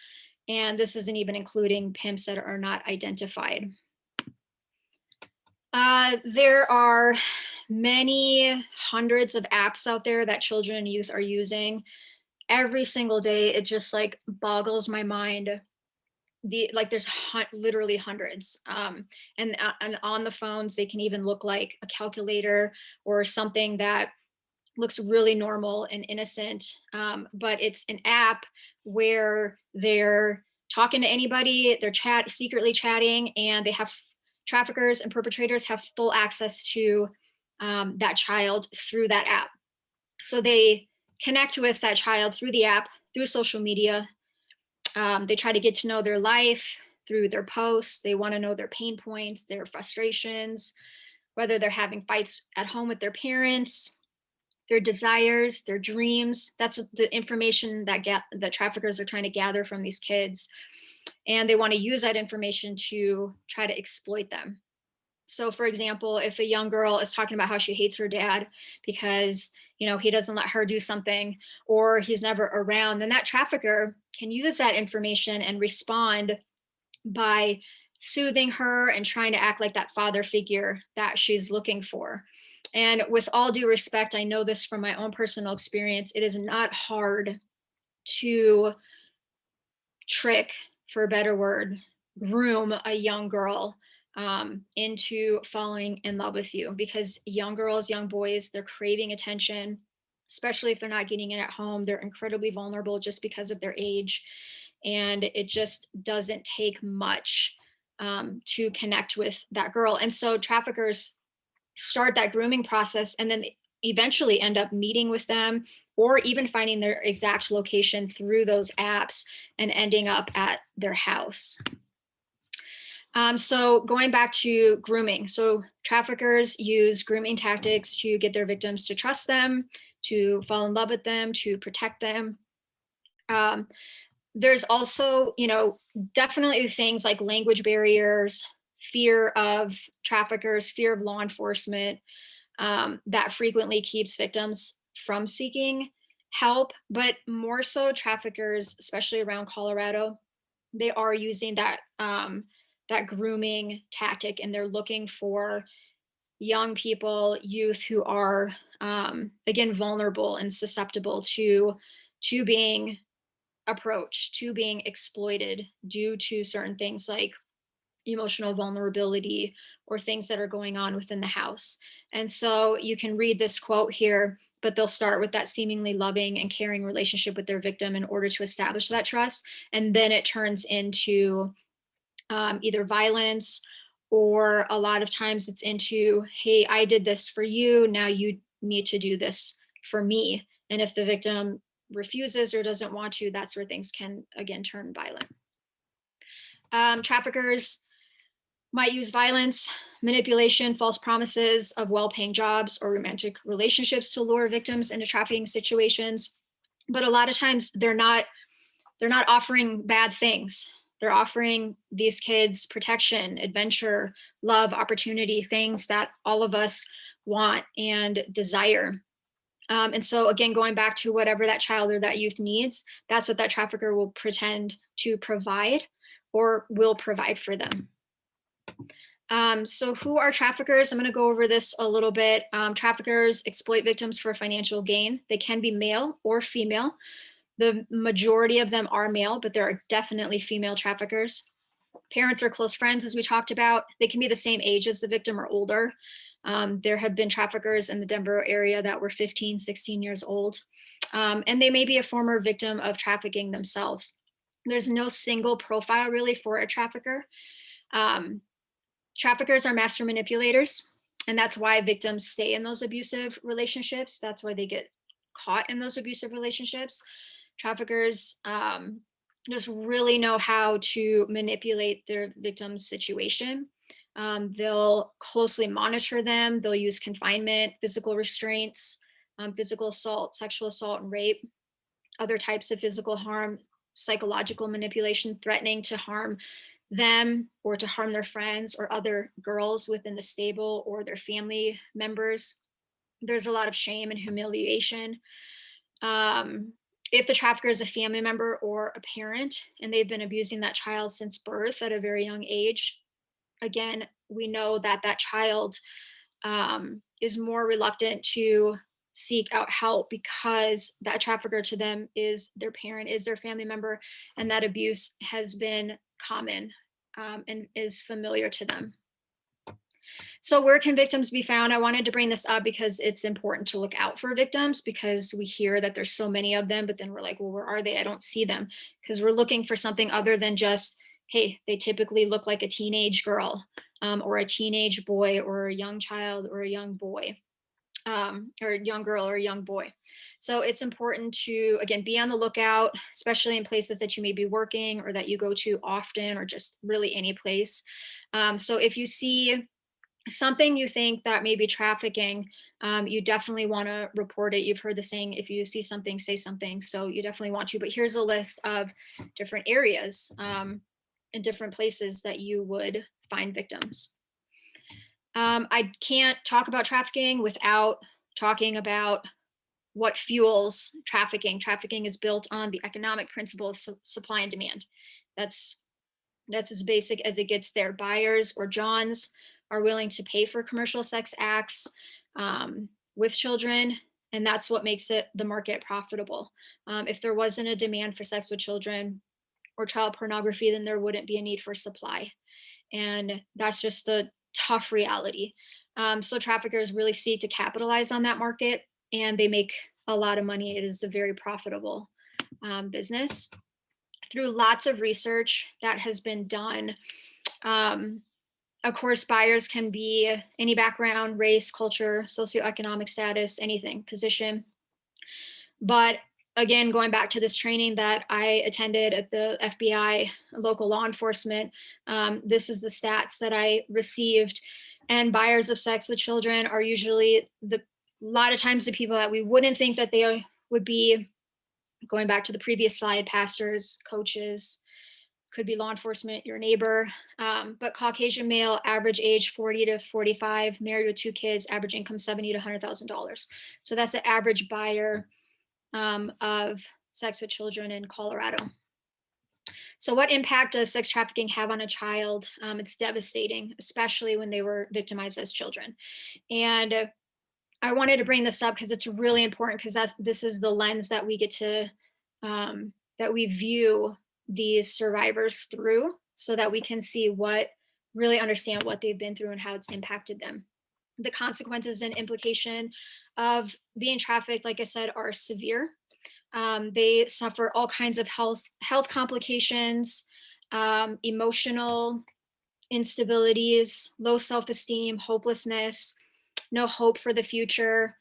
And this isn't even including pimps that are not identified. There are many hundreds of apps out there that children and youth are using every single day. It just like boggles my mind. There's literally hundreds. And on the phones, they can even look like a calculator or something that looks really normal and innocent. But it's an app where they're talking to anybody, they're secretly chatting, and they have traffickers and perpetrators have full access to that child through that app. So they connect with that child through the app, through social media. They try to get to know their life through their posts. They want to know their pain points, their frustrations, whether they're having fights at home with their parents, their desires, their dreams. That's the information that the traffickers are trying to gather from these kids. And they want to use that information to try to exploit them. So for example, if a young girl is talking about how she hates her dad because he doesn't let her do something, or he's never around, then that trafficker can use that information and respond by soothing her and trying to act like that father figure that she's looking for. And with all due respect, I know this from my own personal experience, it is not hard to trick, for a better word, groom a young girl into falling in love with you, because young girls, young boys, they're craving attention, especially if they're not getting it at home. They're incredibly vulnerable just because of their age. And it just doesn't take much to connect with that girl. And so traffickers start that grooming process and then eventually end up meeting with them or even finding their exact location through those apps and ending up at their house. So going back to grooming. So traffickers use grooming tactics to get their victims to trust them, to fall in love with them, to protect them. There's also, definitely things like language barriers, fear of traffickers, fear of law enforcement, that frequently keeps victims from seeking help. But more so, traffickers, especially around Colorado, they are using that grooming tactic, and they're looking for young people, youth who are again vulnerable and susceptible to being approach to being exploited due to certain things like emotional vulnerability or things that are going on within the house. And so you can read this quote here, but they'll start with that seemingly loving and caring relationship with their victim in order to establish that trust. And then it turns into either violence, or a lot of times it's into, hey, I did this for you, now you need to do this for me. And if the victim refuses or doesn't want to, that's where things can again turn violent. Traffickers might use violence, manipulation, false promises of well-paying jobs or romantic relationships to lure victims into trafficking situations. But a lot of times they're not offering bad things. They're offering these kids protection, adventure, love, opportunity, things that all of us want and desire. And so, again, going back to whatever that child or that youth needs, that's what that trafficker will pretend to provide or will provide for them. So, who are traffickers? I'm going to go over this a little bit. Traffickers exploit victims for financial gain. They can be male or female. The majority of them are male, but there are definitely female traffickers. Parents are close friends, as we talked about. They can be the same age as the victim or older. There have been traffickers in the Denver area that were 15, 16 years old. And they may be a former victim of trafficking themselves. There's no single profile really for a trafficker. Traffickers are master manipulators, and that's why victims stay in those abusive relationships. That's why they get caught in those abusive relationships. Traffickers just really know how to manipulate their victim's situation. They'll closely monitor them. They'll use confinement, physical restraints, physical assault, sexual assault, and rape, other types of physical harm, psychological manipulation, threatening to harm them or to harm their friends or other girls within the stable or their family members. There's a lot of shame and humiliation. If the trafficker is a family member or a parent and they've been abusing that child since birth at a very young age, again, we know that that child is more reluctant to seek out help because that trafficker to them is their parent, is their family member, and that abuse has been common and is familiar to them. So where can victims be found? I wanted to bring this up because it's important to look out for victims, because we hear that there's so many of them, but then we're like, well, where are they? I don't see them, because we're looking for something other than just, hey, they typically look like a teenage girl or a teenage boy or a young child or a young boy or a young girl or a young boy. So it's important to, again, be on the lookout, especially in places that you may be working or that you go to often, or just really any place. So if you see something you think that may be trafficking, you definitely want to report it. You've heard the saying, if you see something, say something. So you definitely want to. But here's a list of different areas and different places that you would find victims. I can't talk about trafficking without talking about what fuels trafficking. Trafficking is built on the economic principle of supply and demand. That's as basic as it gets there. Buyers or Johns are willing to pay for commercial sex acts with children, and that's what makes it the market profitable. If there wasn't a demand for sex with children or child pornography, then there wouldn't be a need for supply. And that's just the tough reality. So traffickers really seek to capitalize on that market, and they make a lot of money. It is a very profitable business. Through lots of research that has been done, of course, buyers can be any background, race, culture, socioeconomic status, anything, position. But again, going back to this training that I attended at the FBI, local law enforcement, this is the stats that I received. And buyers of sex with children are usually a lot of times the people that we wouldn't think that they would be. Going back to the previous slide, pastors, coaches, could be law enforcement, your neighbor, but Caucasian male, average age 40 to 45, married with 2 kids, average income $70,000 to $100,000. So that's the average buyer of sex with children in Colorado. So what impact does sex trafficking have on a child? It's devastating, especially when they were victimized as children. And I wanted to bring this up because it's really important, because this is the lens that we get to that we view these survivors through so that we can see really understand what they've been through and how it's impacted them. The consequences and implication of being trafficked, like I said, are severe. They suffer all kinds of health complications, emotional instabilities, low self-esteem, hopelessness, no hope for the future,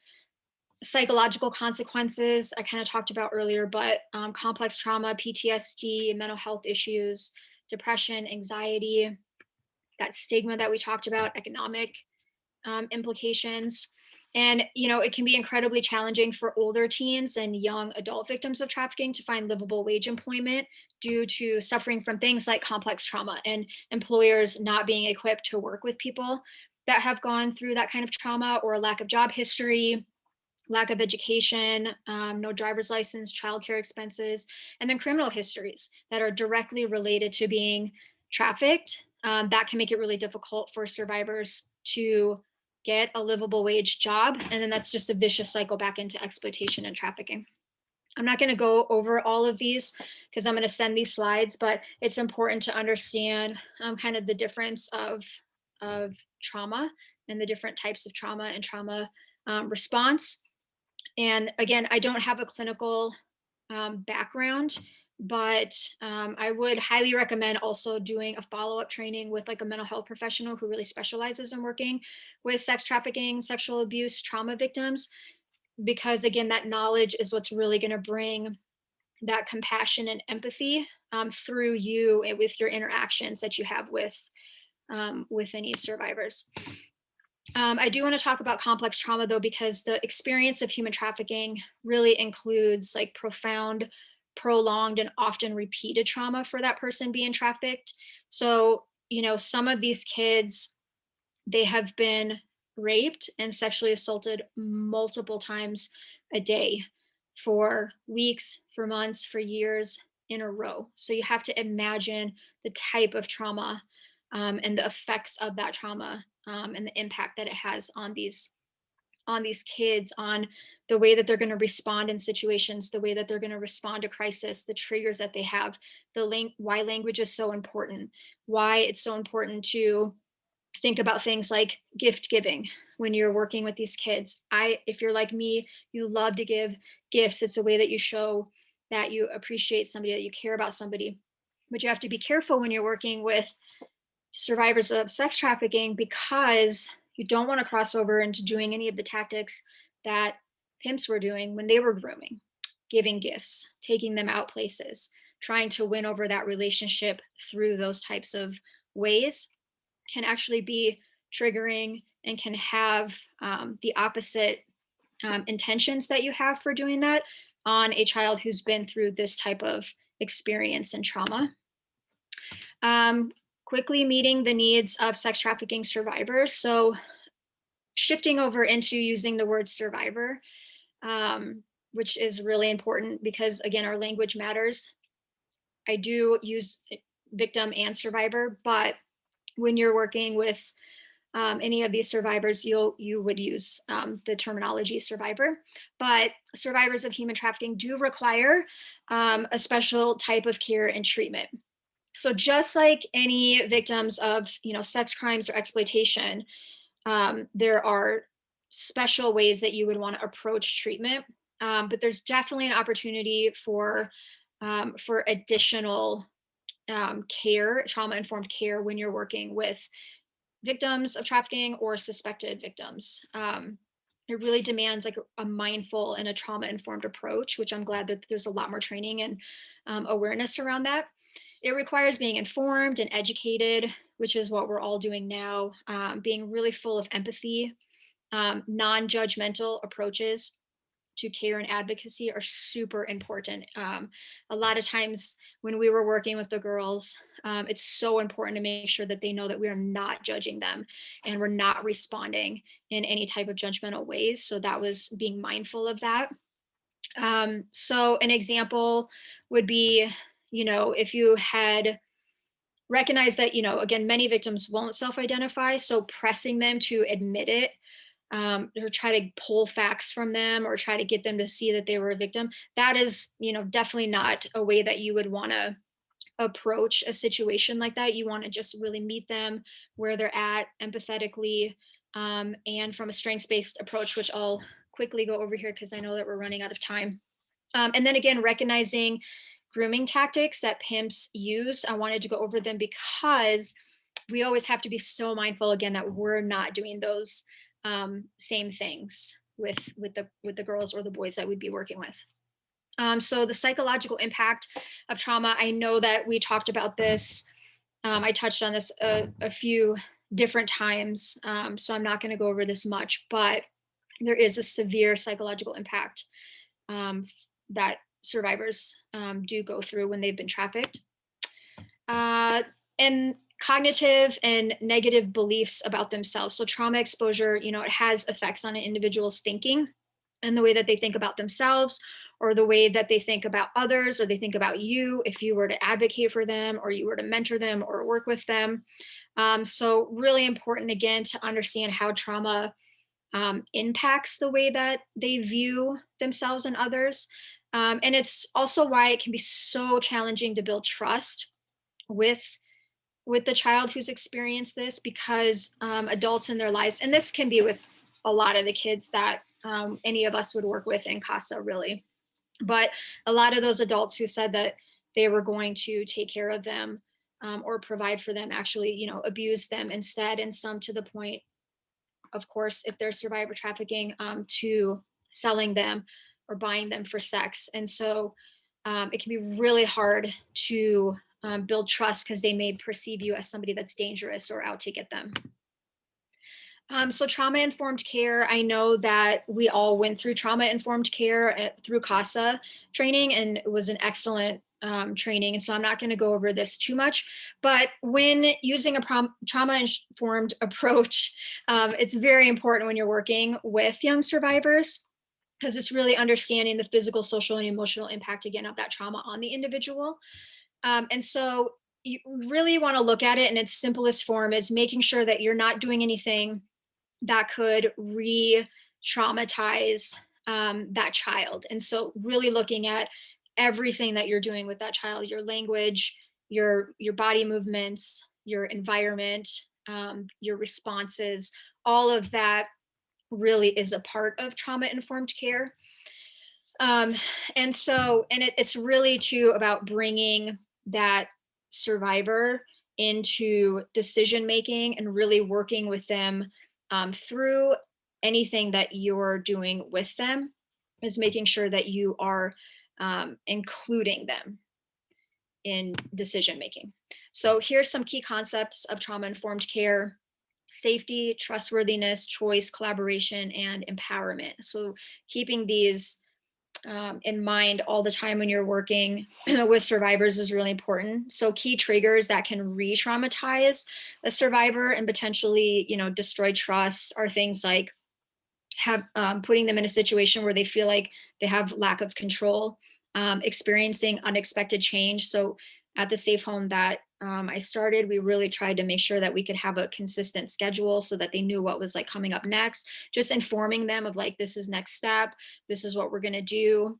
psychological consequences I kind of talked about earlier, but complex trauma, PTSD, mental health issues, depression, anxiety, that stigma that we talked about, economic implications. And, it can be incredibly challenging for older teens and young adult victims of trafficking to find livable wage employment due to suffering from things like complex trauma and employers not being equipped to work with people that have gone through that kind of trauma, or a lack of job history, lack of education, no driver's license, childcare expenses, and then criminal histories that are directly related to being trafficked. That can make it really difficult for survivors to get a livable wage job. And then that's just a vicious cycle back into exploitation and trafficking. I'm not going to go over all of these because I'm going to send these slides, but it's important to understand kind of the difference of trauma and the different types of trauma and trauma response. And again, I don't have a clinical background, but I would highly recommend also doing a follow-up training with like a mental health professional who really specializes in working with sex trafficking, sexual abuse, trauma victims, because again, that knowledge is what's really going to bring that compassion and empathy through you and with your interactions that you have with any survivors. I do want to talk about complex trauma though, because the experience of human trafficking really includes like profound, prolonged, and often repeated trauma for that person being trafficked. So, some of these kids, they have been raped and sexually assaulted multiple times a day for weeks, for months, for years in a row. So you have to imagine the type of trauma and the effects of that trauma and the impact that it has on these kids, on the way that they're going to respond in situations, the way that they're going to respond to crisis, the triggers that they have, why language is so important, why it's so important to think about things like gift giving when you're working with these kids. If you're like me, you love to give gifts. It's a way that you show that you appreciate somebody, that you care about somebody. But you have to be careful when you're working with survivors of sex trafficking, because you don't want to cross over into doing any of the tactics that pimps were doing when they were grooming, giving gifts, taking them out places, trying to win over that relationship through those types of ways can actually be triggering and can have the opposite intentions that you have for doing that on a child who's been through this type of experience and trauma. Quickly meeting the needs of sex trafficking survivors. So shifting over into using the word survivor, which is really important because again, our language matters. I do use victim and survivor, but when you're working with any of these survivors, you would use the terminology survivor. But survivors of human trafficking do require a special type of care and treatment. So just like any victims of sex crimes or exploitation, there are special ways that you would want to approach treatment. But there's definitely an opportunity for additional care, trauma-informed care, when you're working with victims of trafficking or suspected victims. It really demands like a mindful and a trauma-informed approach, which I'm glad that there's a lot more training and awareness around that. It requires being informed and educated, which is what we're all doing now, being really full of empathy, non-judgmental approaches to care and advocacy are super important. A lot of times when we were working with the girls, it's so important to make sure that they know that we are not judging them and we're not responding in any type of judgmental ways. So that was being mindful of that. So an example would be, if you had recognized that, again, many victims won't self-identify, so pressing them to admit it or try to pull facts from them or try to get them to see that they were a victim. That is, definitely not a way that you would want to approach a situation like that. You want to just really meet them where they're at empathetically, and from a strengths based approach, which I'll quickly go over here because I know that we're running out of time. And then again, recognizing grooming tactics that pimps use. I wanted to go over them because we always have to be so mindful again that we're not doing those same things with the girls or the boys that we'd be working with. So the psychological impact of trauma, I know that we talked about this. I touched on this a few different times, so I'm not going to go over this much, but there is a severe psychological impact um, that survivors do go through when they've been trafficked. Uh, and cognitive and negative beliefs about themselves. So trauma exposure, it has effects on an individual's thinking and the way that they think about themselves, or the way that they think about others, or they think about you if you were to advocate for them or you were to mentor them or work with them. So really important again to understand how trauma impacts the way that they view themselves and others. And it's also why it can be so challenging to build trust with the child who's experienced this, because adults in their lives, and this can be with a lot of the kids that any of us would work with in CASA, really, but a lot of those adults who said that they were going to take care of them or provide for them actually, abuse them instead, and some to the point, of course, if they're survivor trafficking, to selling them or buying them for sex. And so it can be really hard to build trust because they may perceive you as somebody that's dangerous or out to get them. So trauma informed care, I know that we all went through trauma informed care through CASA training, and it was an excellent training. And so I'm not going to go over this too much, but when using a trauma informed approach, it's very important when you're working with young survivors, because it's really understanding the physical, social, and emotional impact again of that trauma on the individual. And so you really want to look at it in its simplest form as making sure that you're not doing anything that could re-traumatize that child. And so really looking at everything that you're doing with that child, your language, your body movements, your environment, your responses, all of that really is a part of trauma informed care. um, it's really too about bringing that survivor into decision making and really working with them through anything that you're doing with them, is making sure that you are including them in decision making. So here's some key concepts of trauma informed care: safety, trustworthiness, choice, collaboration, and empowerment. So keeping these in mind all the time when you're working with survivors is really important. So key triggers that can re-traumatize a survivor and potentially, destroy trust are things like putting them in a situation where they feel like they have lack of control, experiencing unexpected change. So at the safe home that I started, we really tried to make sure that we could have a consistent schedule so that they knew what was like coming up next, just informing them of like, this is next step, this is what we're going to do.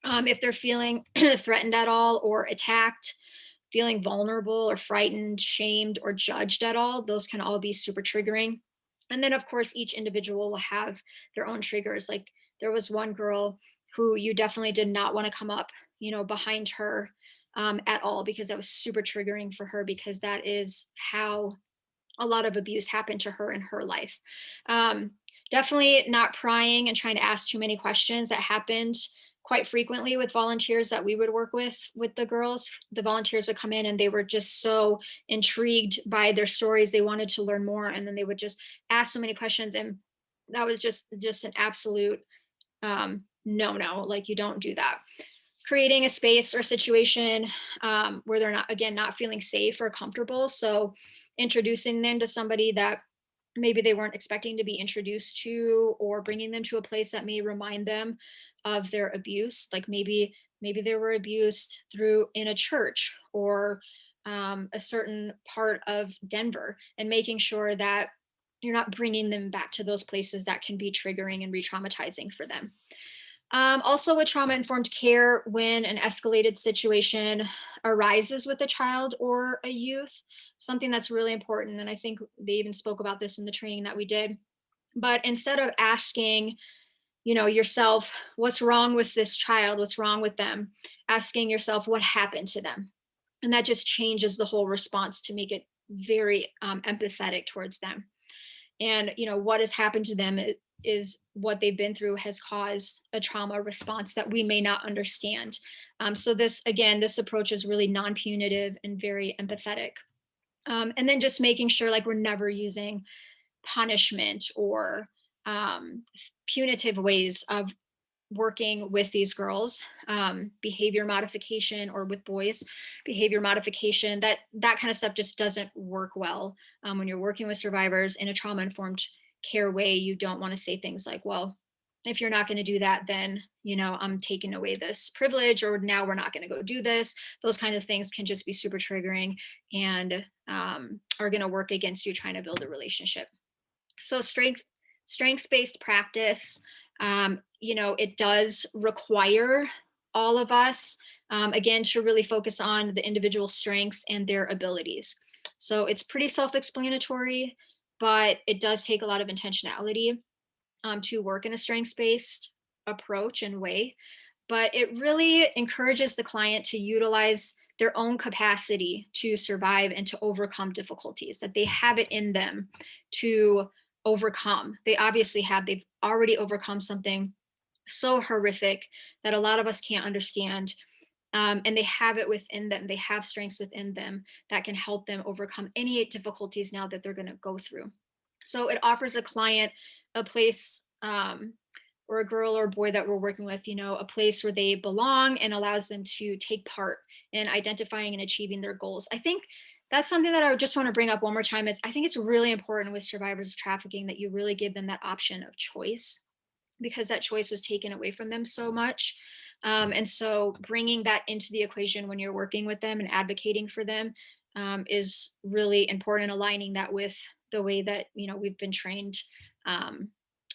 If they're feeling threatened at all or attacked, feeling vulnerable or frightened, shamed, or judged at all, those can all be super triggering. And then, of course, each individual will have their own triggers. Like there was one girl who you definitely did not want to come up, behind her at all, because that was super triggering for her, because that is how a lot of abuse happened to her in her life. Um, Definitely not prying and trying to ask too many questions. That happened quite frequently with volunteers that we would work with the girls. The volunteers would come in and they were just so intrigued by their stories. They wanted to learn more, and then they would just ask so many questions. And that was just an absolute no. Like, you don't do that. Creating a space or situation where they're not feeling safe or comfortable. So introducing them to somebody that maybe they weren't expecting to be introduced to, or bringing them to a place that may remind them of their abuse. Like maybe they were abused through in a church or a certain part of Denver, and making sure that you're not bringing them back to those places that can be triggering and re-traumatizing for them. Also, with trauma informed care, when an escalated situation arises with a child or a youth, something that's really important, and I think they even spoke about this in the training that we did. But instead of asking, yourself, what's wrong with this child? What's wrong with them? Asking yourself, what happened to them? And that just changes the whole response to make it very empathetic towards them. And what has happened to them is what they've been through has caused a trauma response that we may not understand. So this approach is really non-punitive and very empathetic. And then just making sure like we're never using punishment or punitive ways of working with these girls, behavior modification, or with boys, behavior modification. That kind of stuff just doesn't work well when you're working with survivors in a trauma informed care way. You don't want to say things like, well, if you're not going to do that, then I'm taking away this privilege, or now we're not going to go do this. Those kind of things can just be super triggering and are going to work against you trying to build a relationship. So strengths based practice, it does require all of us, again, to really focus on the individual strengths and their abilities. So it's pretty self-explanatory, but it does take a lot of intentionality to work in a strengths based approach and way. But it really encourages the client to utilize their own capacity to survive and to overcome difficulties, that they have it in them to overcome. They obviously have, they've already overcome something so horrific that a lot of us can't understand. And they have it within them. They have strengths within them that can help them overcome any difficulties now that they're going to go through. So it offers a client a place, or a girl or boy that we're working with, a place where they belong, and allows them to take part in identifying and achieving their goals. I think that's something that I just want to bring up one more time. Is I think it's really important with survivors of trafficking that you really give them that option of choice, because that choice was taken away from them so much. And so bringing that into the equation when you're working with them and advocating for them is really important, aligning that with the way that we've been trained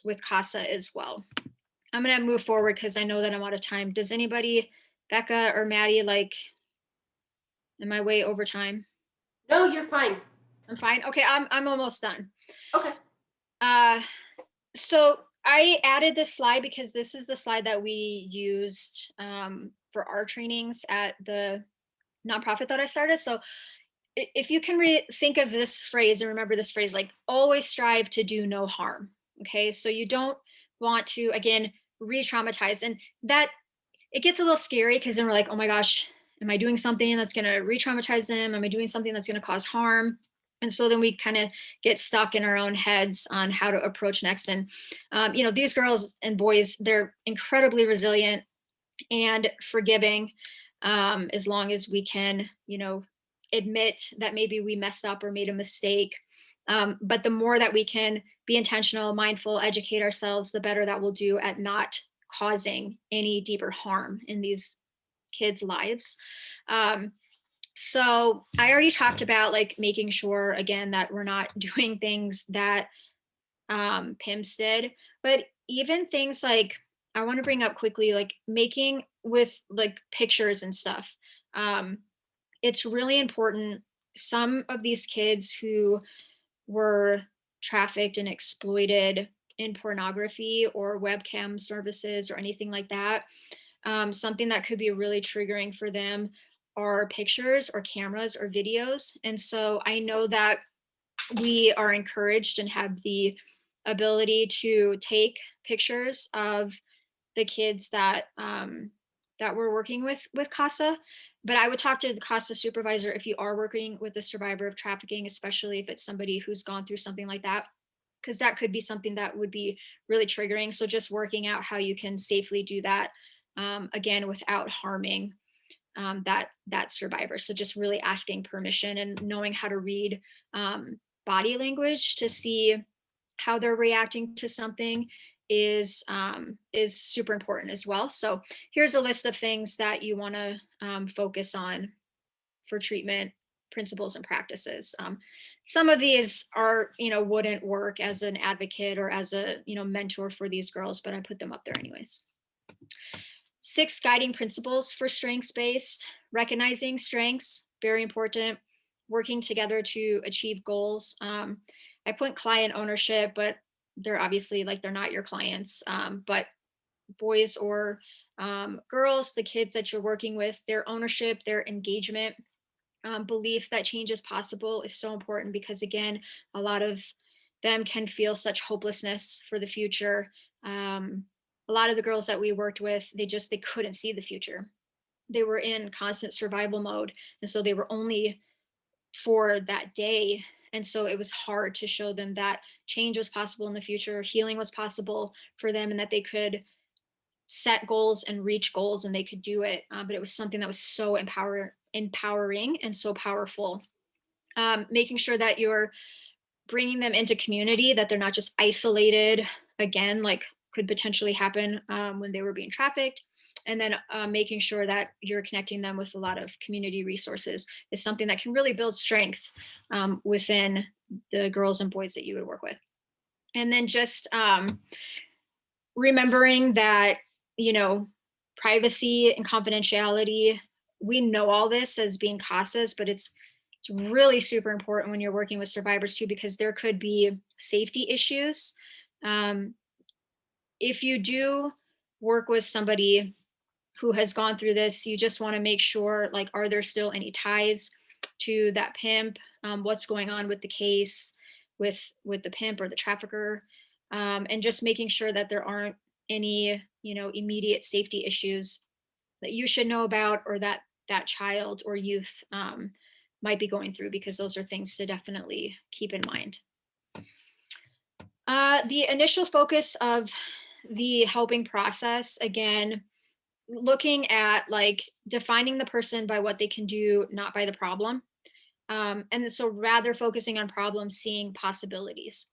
with CASA as well. I'm going to move forward because I know that I'm out of time. Does anybody, Becca or Maddie, am I way over time? No, you're fine. I'm fine. Okay, I'm almost done. Okay. So I added this slide because this is the slide that we used for our trainings at the nonprofit that I started. So if you can think of this phrase and remember this phrase, like always strive to do no harm. Okay, so you don't want to, again, re-traumatize. And that it gets a little scary because then we're like, oh my gosh, am I doing something that's going to re-traumatize them? Am I doing something that's going to cause harm? And so then we kind of get stuck in our own heads on how to approach next. And these girls and boys, they're incredibly resilient and forgiving, as long as we can admit that maybe we messed up or made a mistake. But the more that we can be intentional, mindful, educate ourselves, the better that we'll do at not causing any deeper harm in these kids' lives. So I already talked about making sure, again, that we're not doing things that pimps did, but even things like, I want to bring up quickly, like making with pictures and stuff. It's really important. Some of these kids who were trafficked and exploited in pornography or webcam services or anything like that, something that could be really triggering for them are pictures or cameras or videos. And so I know that we are encouraged and have the ability to take pictures of the kids that we're working with CASA. But I would talk to the CASA supervisor if you are working with a survivor of trafficking, especially if it's somebody who's gone through something like that, because that could be something that would be really triggering. So just working out how you can safely do that, again, without harming that survivor. So just really asking permission and knowing how to read body language to see how they're reacting to something is super important as well. So here's a list of things that you want to focus on for treatment principles and practices. some of these are, wouldn't work as an advocate or as a, mentor for these girls, but I put them up there anyways. 6 guiding principles for strengths based: recognizing strengths, very important, working together to achieve goals. I put client ownership, but they're obviously like they're not your clients. But boys or girls, the kids that you're working with, their ownership, their engagement, belief that change is possible is so important because, again, a lot of them can feel such hopelessness for the future. A lot of the girls that we worked with, they couldn't see the future. They were in constant survival mode, and so they were only for that day. And so it was hard to show them that change was possible in the future, healing was possible for them, and that they could set goals and reach goals and they could do it. But it was something that was so empowering and so powerful. Making sure that you're bringing them into community, that they're not just isolated, again, like could potentially happen when they were being trafficked. And then making sure that you're connecting them with a lot of community resources is something that can really build strength within the girls and boys that you would work with. And then just remembering that, privacy and confidentiality, we know all this as being CASAs, but it's really super important when you're working with survivors too, because there could be safety issues. Um, if you do work with somebody who has gone through this, you just want to make sure, like, are there still any ties to that pimp? What's going on with the case with the pimp or the trafficker? And just making sure that there aren't any, immediate safety issues that you should know about, or that that child or youth might be going through, because those are things to definitely keep in mind. The initial focus of the helping process, again, looking at like defining the person by what they can do, not by the problem. And so rather focusing on problems, seeing possibilities.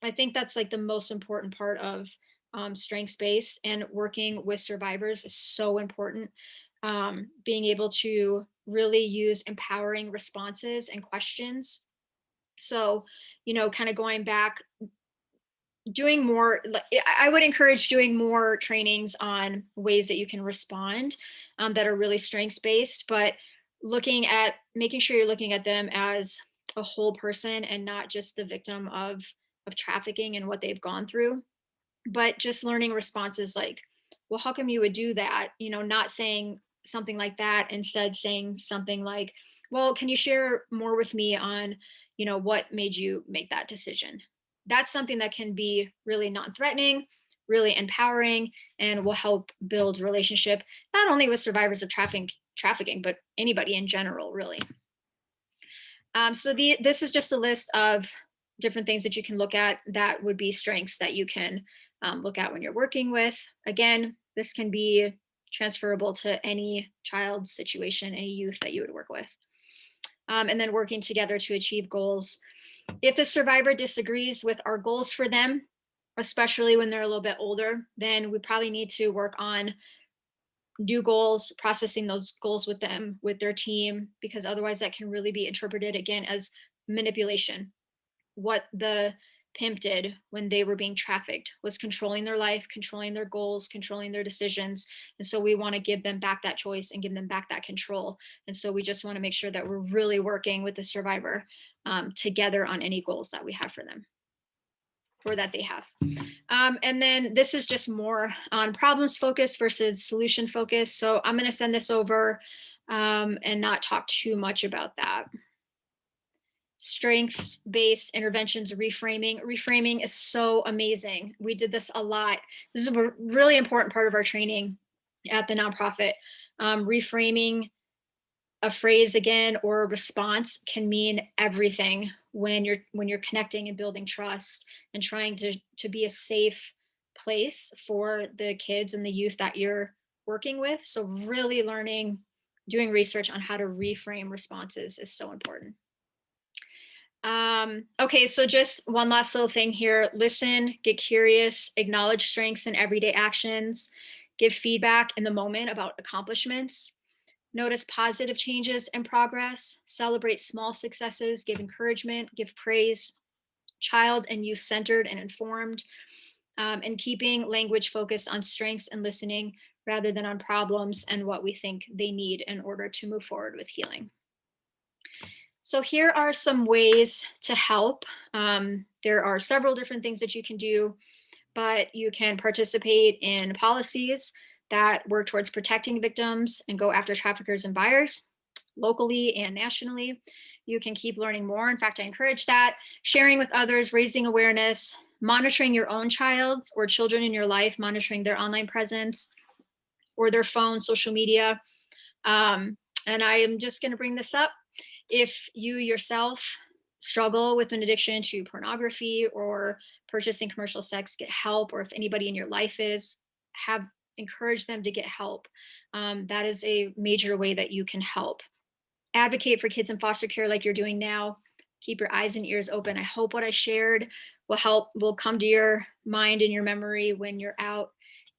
I think that's like the most important part of strengths based, and working with survivors is so important. Being able to really use empowering responses and questions. So, kind of going back, doing more, I would encourage doing more trainings on ways that you can respond that are really strengths based, but making sure you're looking at them as a whole person and not just the victim of trafficking and what they've gone through, but just learning responses like, well, how come you would do that? Not saying something like that, instead saying something like, well, can you share more with me on, what made you make that decision? That's something that can be really non-threatening, really empowering, and will help build relationship, not only with survivors of trafficking, but anybody in general, really. So this is just a list of different things that you can look at that would be strengths that you can look at when you're working with. Again, this can be transferable to any child situation, any youth that you would work with. And then working together to achieve goals. If the survivor disagrees with our goals for them, especially when they're a little bit older, then we probably need to work on new goals, processing those goals with them, with their team, because otherwise that can really be interpreted again as manipulation. What the pimp did when they were being trafficked was controlling their life, controlling their goals, controlling their decisions. And so we want to give them back that choice and give them back that control. And so we just want to make sure that we're really working with the survivor together on any goals that we have for them, or that they have. And then this is just more on problems focused versus solution focused. So I'm going to send this over and not talk too much about that. Strengths based interventions, reframing. Reframing is so amazing. We did this a lot. This is a really important part of our training at the nonprofit. Reframing a phrase again or a response can mean everything when you're connecting and building trust and trying to be a safe place for the kids and the youth that you're working with. So really learning, doing research on how to reframe responses is so important. Okay, so just one last little thing here. Listen, get curious, acknowledge strengths and everyday actions, give feedback in the moment about accomplishments, Notice positive changes and progress, celebrate small successes, give encouragement, give praise, child and youth centered and informed, and keeping language focused on strengths and listening rather than on problems and what we think they need in order to move forward with healing. So, here are some ways to help. There are several different things that you can do, but you can participate in policies that work towards protecting victims and go after traffickers and buyers locally and nationally. You can keep learning more. In fact, I encourage that. Sharing with others, raising awareness, monitoring your own child or children in your life, monitoring their online presence or their phone, social media. And I am just going to bring this up. If you yourself struggle with an addiction to pornography or purchasing commercial sex, get help. Or if anybody in your life is, have encourage them to get help. That is a major way that you can help. Advocate for kids in foster care like you're doing now. Keep your eyes and ears open. I hope what I shared will come to your mind and your memory when you're out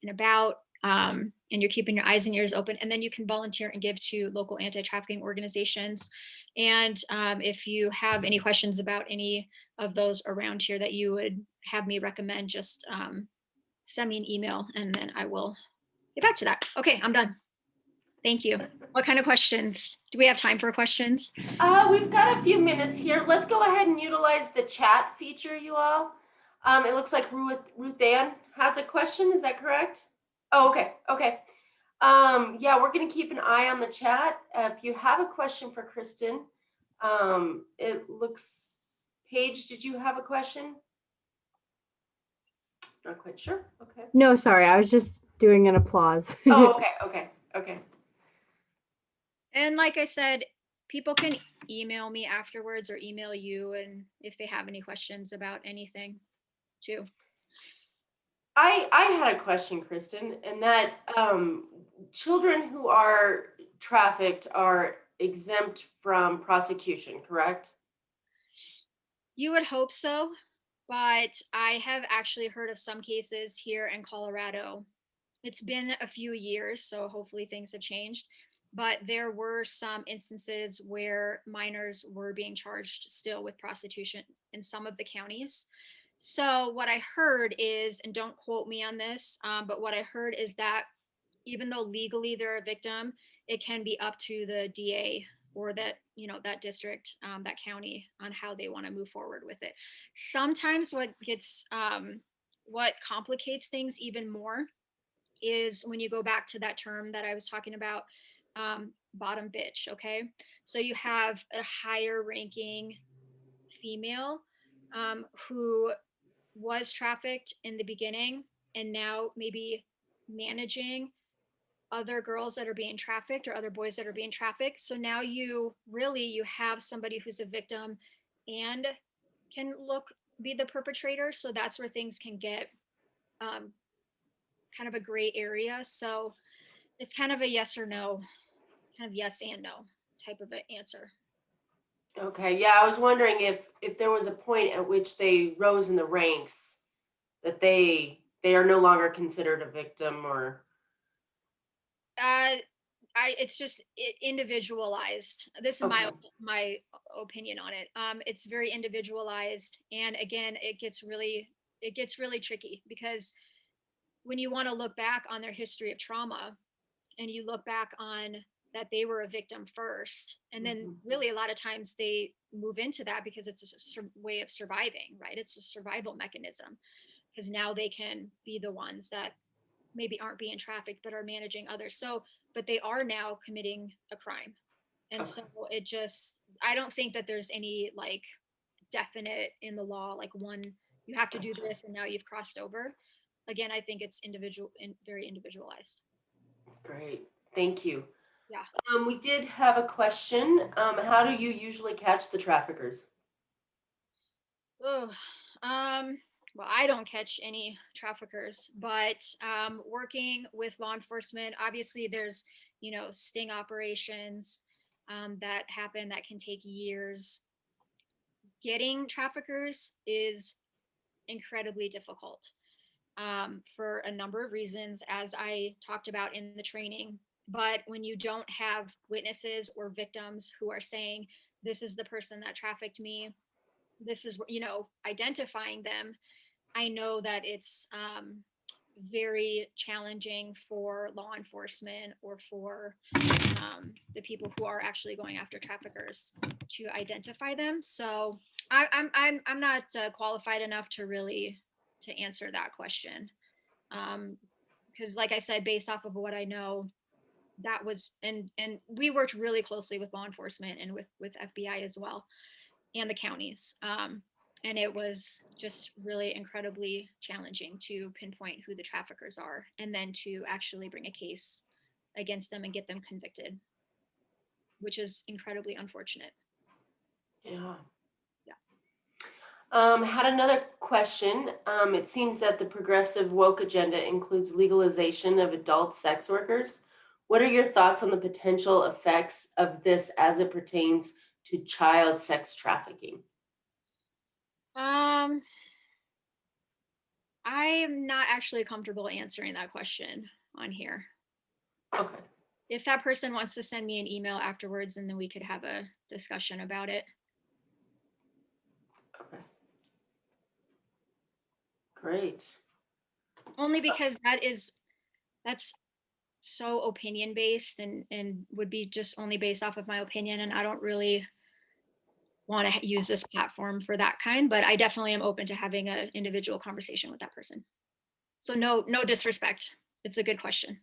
and about, and you're keeping your eyes and ears open. And then you can volunteer and give to local anti-trafficking organizations. And if you have any questions about any of those around here that you would have me recommend, just send me an email and then I will get back to that. Okay, I'm done. Thank you. What kind of questions? Do we have time for questions? We've got a few minutes here. Let's go ahead and utilize the chat feature, you all. It looks like Ruth Ann has a question. Is that correct? Oh, okay. Okay. Yeah, we're going to keep an eye on the chat. If you have a question for Kristen, it looks, Paige, did you have a question? Not quite sure. Okay. No, sorry. I was just doing an applause. Oh, okay. Okay. Okay. And like I said, people can email me afterwards or email you, and if they have any questions about anything too. I had a question, Kristen, and that children who are trafficked are exempt from prosecution, correct? You would hope so, but I have actually heard of some cases here in Colorado. It's been a few years, so hopefully things have changed. But there were some instances where minors were being charged still with prostitution in some of the counties. So, what I heard is, and don't quote me on this, but what I heard is that even though legally they're a victim, it can be up to the DA or that district, that county, on how they want to move forward with it. Sometimes what complicates things even more is when you go back to that term that I was talking about, bottom bitch. Okay, so you have a higher ranking female, who was trafficked in the beginning and now maybe managing other girls that are being trafficked or other boys that are being trafficked. So now you have somebody who's a victim and can be the perpetrator. So that's where things can get um, kind of a gray area. So it's kind of a yes or no, kind of yes and no type of an answer. Okay, yeah, I was wondering if there was a point at which they rose in the ranks that they are no longer considered a victim or Uh, it's just individualized. This is okay. my opinion on it. It's very individualized, and again, it gets really tricky because when you want to look back on their history of trauma, and you look back on that they were a victim first, and then Mhm. really a lot of times they move into that because it's a way of surviving, right? It's a survival mechanism because now they can be the ones that maybe aren't being trafficked but are managing others. So, but they are now committing a crime. And Okay. so I don't think that there's any like definite in the law, like one, you have to do Gotcha. this and now you've crossed over. Again, I think it's individual and very individualized. Great. Thank you. Yeah. We did have a question. How do you usually catch the traffickers? Ugh. Well, I don't catch any traffickers, but working with law enforcement, obviously there's, sting operations that happen that can take years. Getting traffickers is incredibly difficult for a number of reasons, as I talked about in the training. But when you don't have witnesses or victims who are saying, this is the person that trafficked me, this is, identifying them, I know that it's very challenging for law enforcement or for the people who are actually going after traffickers to identify them. So I'm not qualified enough to really to answer that question, because like I said, based off of what I know, that was, and we worked really closely with law enforcement and with FBI as well, and the counties. And it was just really incredibly challenging to pinpoint who the traffickers are and then to actually bring a case against them and get them convicted, which is incredibly unfortunate. Yeah. Yeah. Had another question. It seems that the progressive woke agenda includes legalization of adult sex workers. What are your thoughts on the potential effects of this as it pertains to child sex trafficking? Um, I am not actually comfortable answering that question on here. Okay. If that person wants to send me an email afterwards, and then we could have a discussion about it. Okay. Great. Only because that's so opinion based, and would be just only based off of my opinion, and I don't really want to use this platform for that kind, but I definitely am open to having an individual conversation with that person. So no disrespect. It's a good question.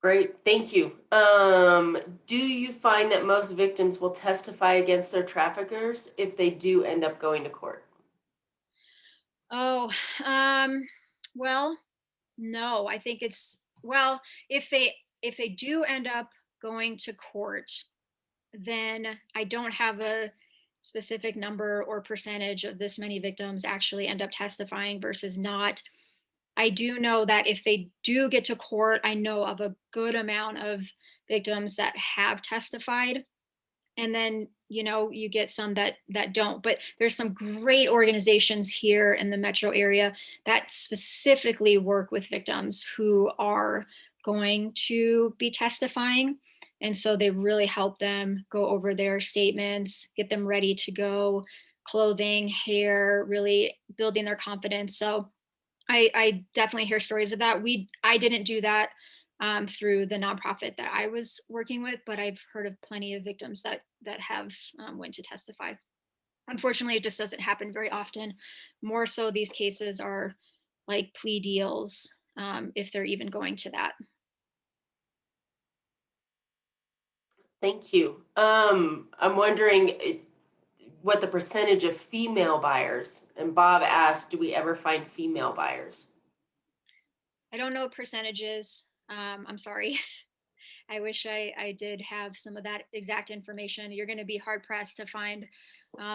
Great. Thank you. Do you find that most victims will testify against their traffickers if they do end up going to court? Oh, um, well, no, I think well, if they do end up going to court, then I don't have a specific number or percentage of this many victims actually end up testifying versus not. I do know that if they do get to court, I know of a good amount of victims that have testified. And then, you get some that don't. But there's some great organizations here in the metro area that specifically work with victims who are going to be testifying. And so they really help them go over their statements, get them ready to go, clothing, hair, really building their confidence. So I definitely hear stories of that. I didn't do that through the nonprofit that I was working with, but I've heard of plenty of victims that have went to testify. Unfortunately, it just doesn't happen very often. More so, these cases are like plea deals, if they're even going to that. Thank you. I'm wondering what the percentage of female buyers, and Bob asked, do we ever find female buyers? I don't know percentages. I'm sorry. I wish I did have some of that exact information. You're going to be hard pressed to find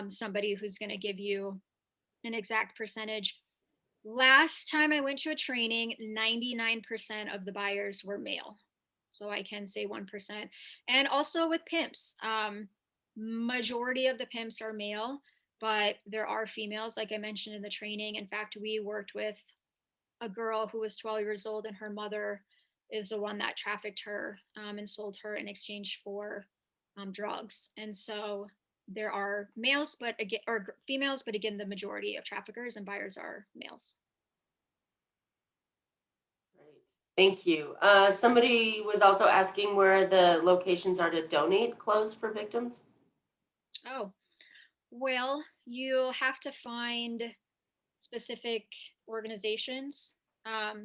somebody who's going to give you an exact percentage. Last time I went to a training, 99% of the buyers were male. So I can say 1%. And also with pimps, majority of the pimps are male, but there are females, like I mentioned in the training. In fact, we worked with a girl who was 12 years old, and her mother is the one that trafficked her and sold her in exchange for drugs. And so there are males, but again, or females, but again, the majority of traffickers and buyers are males. Great. Thank you. Somebody was also asking where the locations are to donate clothes for victims. Oh, well, you'll have to find specific organizations.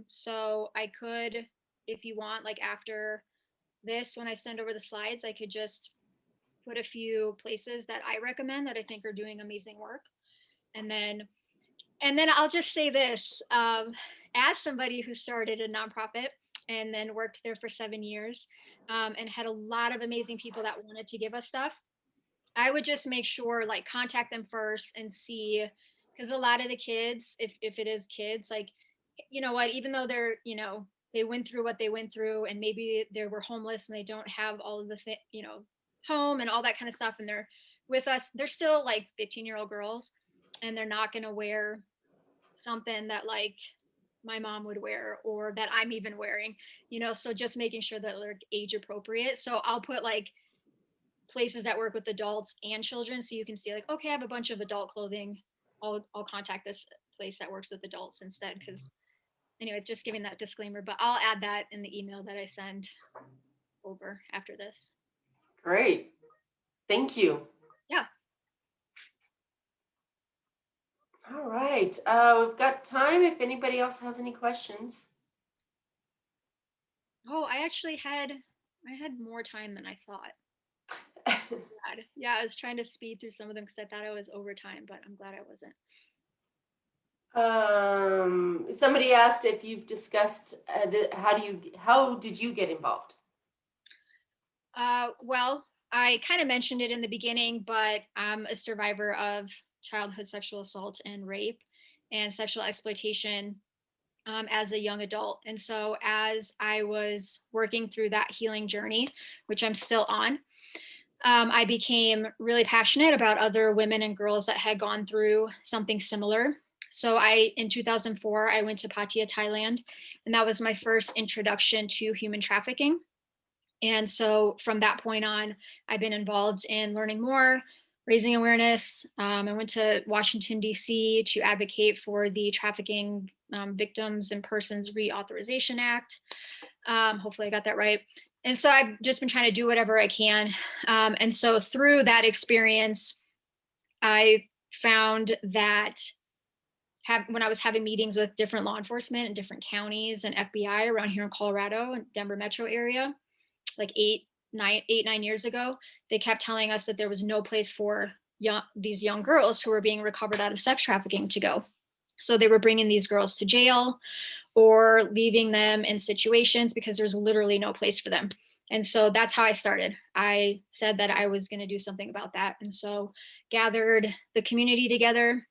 So I could, if you want, like after this, when I send over the slides, I could just put a few places that I recommend that I think are doing amazing work. And then I'll just say this, as somebody who started a nonprofit and then worked there for 7 years, and had a lot of amazing people that wanted to give us stuff, I would just make sure, like, contact them first and see, because a lot of the kids, if it is kids, like, you know what, even though they went through what they went through, and maybe they were homeless and they don't have all of the home and all that kind of stuff, and they're with us, they're still like 15-year-old girls, and they're not going to wear something that, like, my mom would wear or that I'm even wearing, so just making sure that they're age appropriate. So I'll put like places that work with adults and children, so you can see like, okay, I have a bunch of adult clothing. I'll contact this place that works with adults instead, because anyway, just giving that disclaimer, but I'll add that in the email that I send over after this. Great. Thank you. Yeah. All right. We've got time if anybody else has any questions. Oh, I had more time than I thought. Glad. Yeah, I was trying to speed through some of them because I thought I was over time, but I'm glad I wasn't. Somebody asked if you've discussed how did you get involved? Well, I kind of mentioned it in the beginning, but I'm a survivor of childhood sexual assault and rape and sexual exploitation as a young adult. And so, as I was working through that healing journey, which I'm still on, I became really passionate about other women and girls that had gone through something similar. So, in 2004, I went to Pattaya, Thailand, and that was my first introduction to human trafficking. And so from that point on, I've been involved in learning more, raising awareness. I went to Washington, D.C. to advocate for the Trafficking Victims and Persons Reauthorization Act. Hopefully, I got that right. And so I've just been trying to do whatever I can. And so through that experience, I found that when I was having meetings with different law enforcement in different counties and FBI around here in Colorado and Denver metro area, like 8, 9 years ago, they kept telling us that there was no place for these young girls who were being recovered out of sex trafficking to go. So they were bringing these girls to jail or leaving them in situations because there's literally no place for them. And so that's how I started. I said that I was going to do something about that. And so gathered the community together,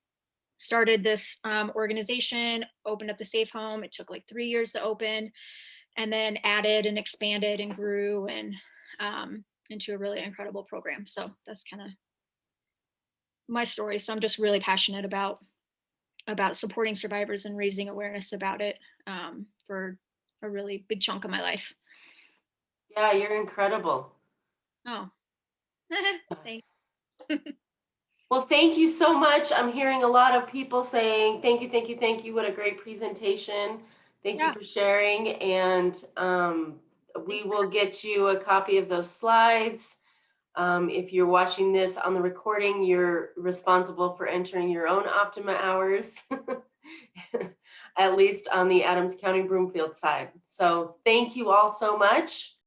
started this organization, opened up the Safe Home. It took like 3 years to open, and then added and expanded and grew and into a really incredible program. So that's kind of my story. So I'm just really passionate about supporting survivors and raising awareness about it for a really big chunk of my life. Yeah, you're incredible. Oh, thanks. Well, thank you so much. I'm hearing a lot of people saying thank you, thank you, thank you. What a great presentation. Thank you Yeah, for sharing. And we thanks. will get you a copy of those slides. If you're watching this on the recording, you're responsible for entering your own Optima hours, at least on the Adams County Broomfield side. So thank you all so much.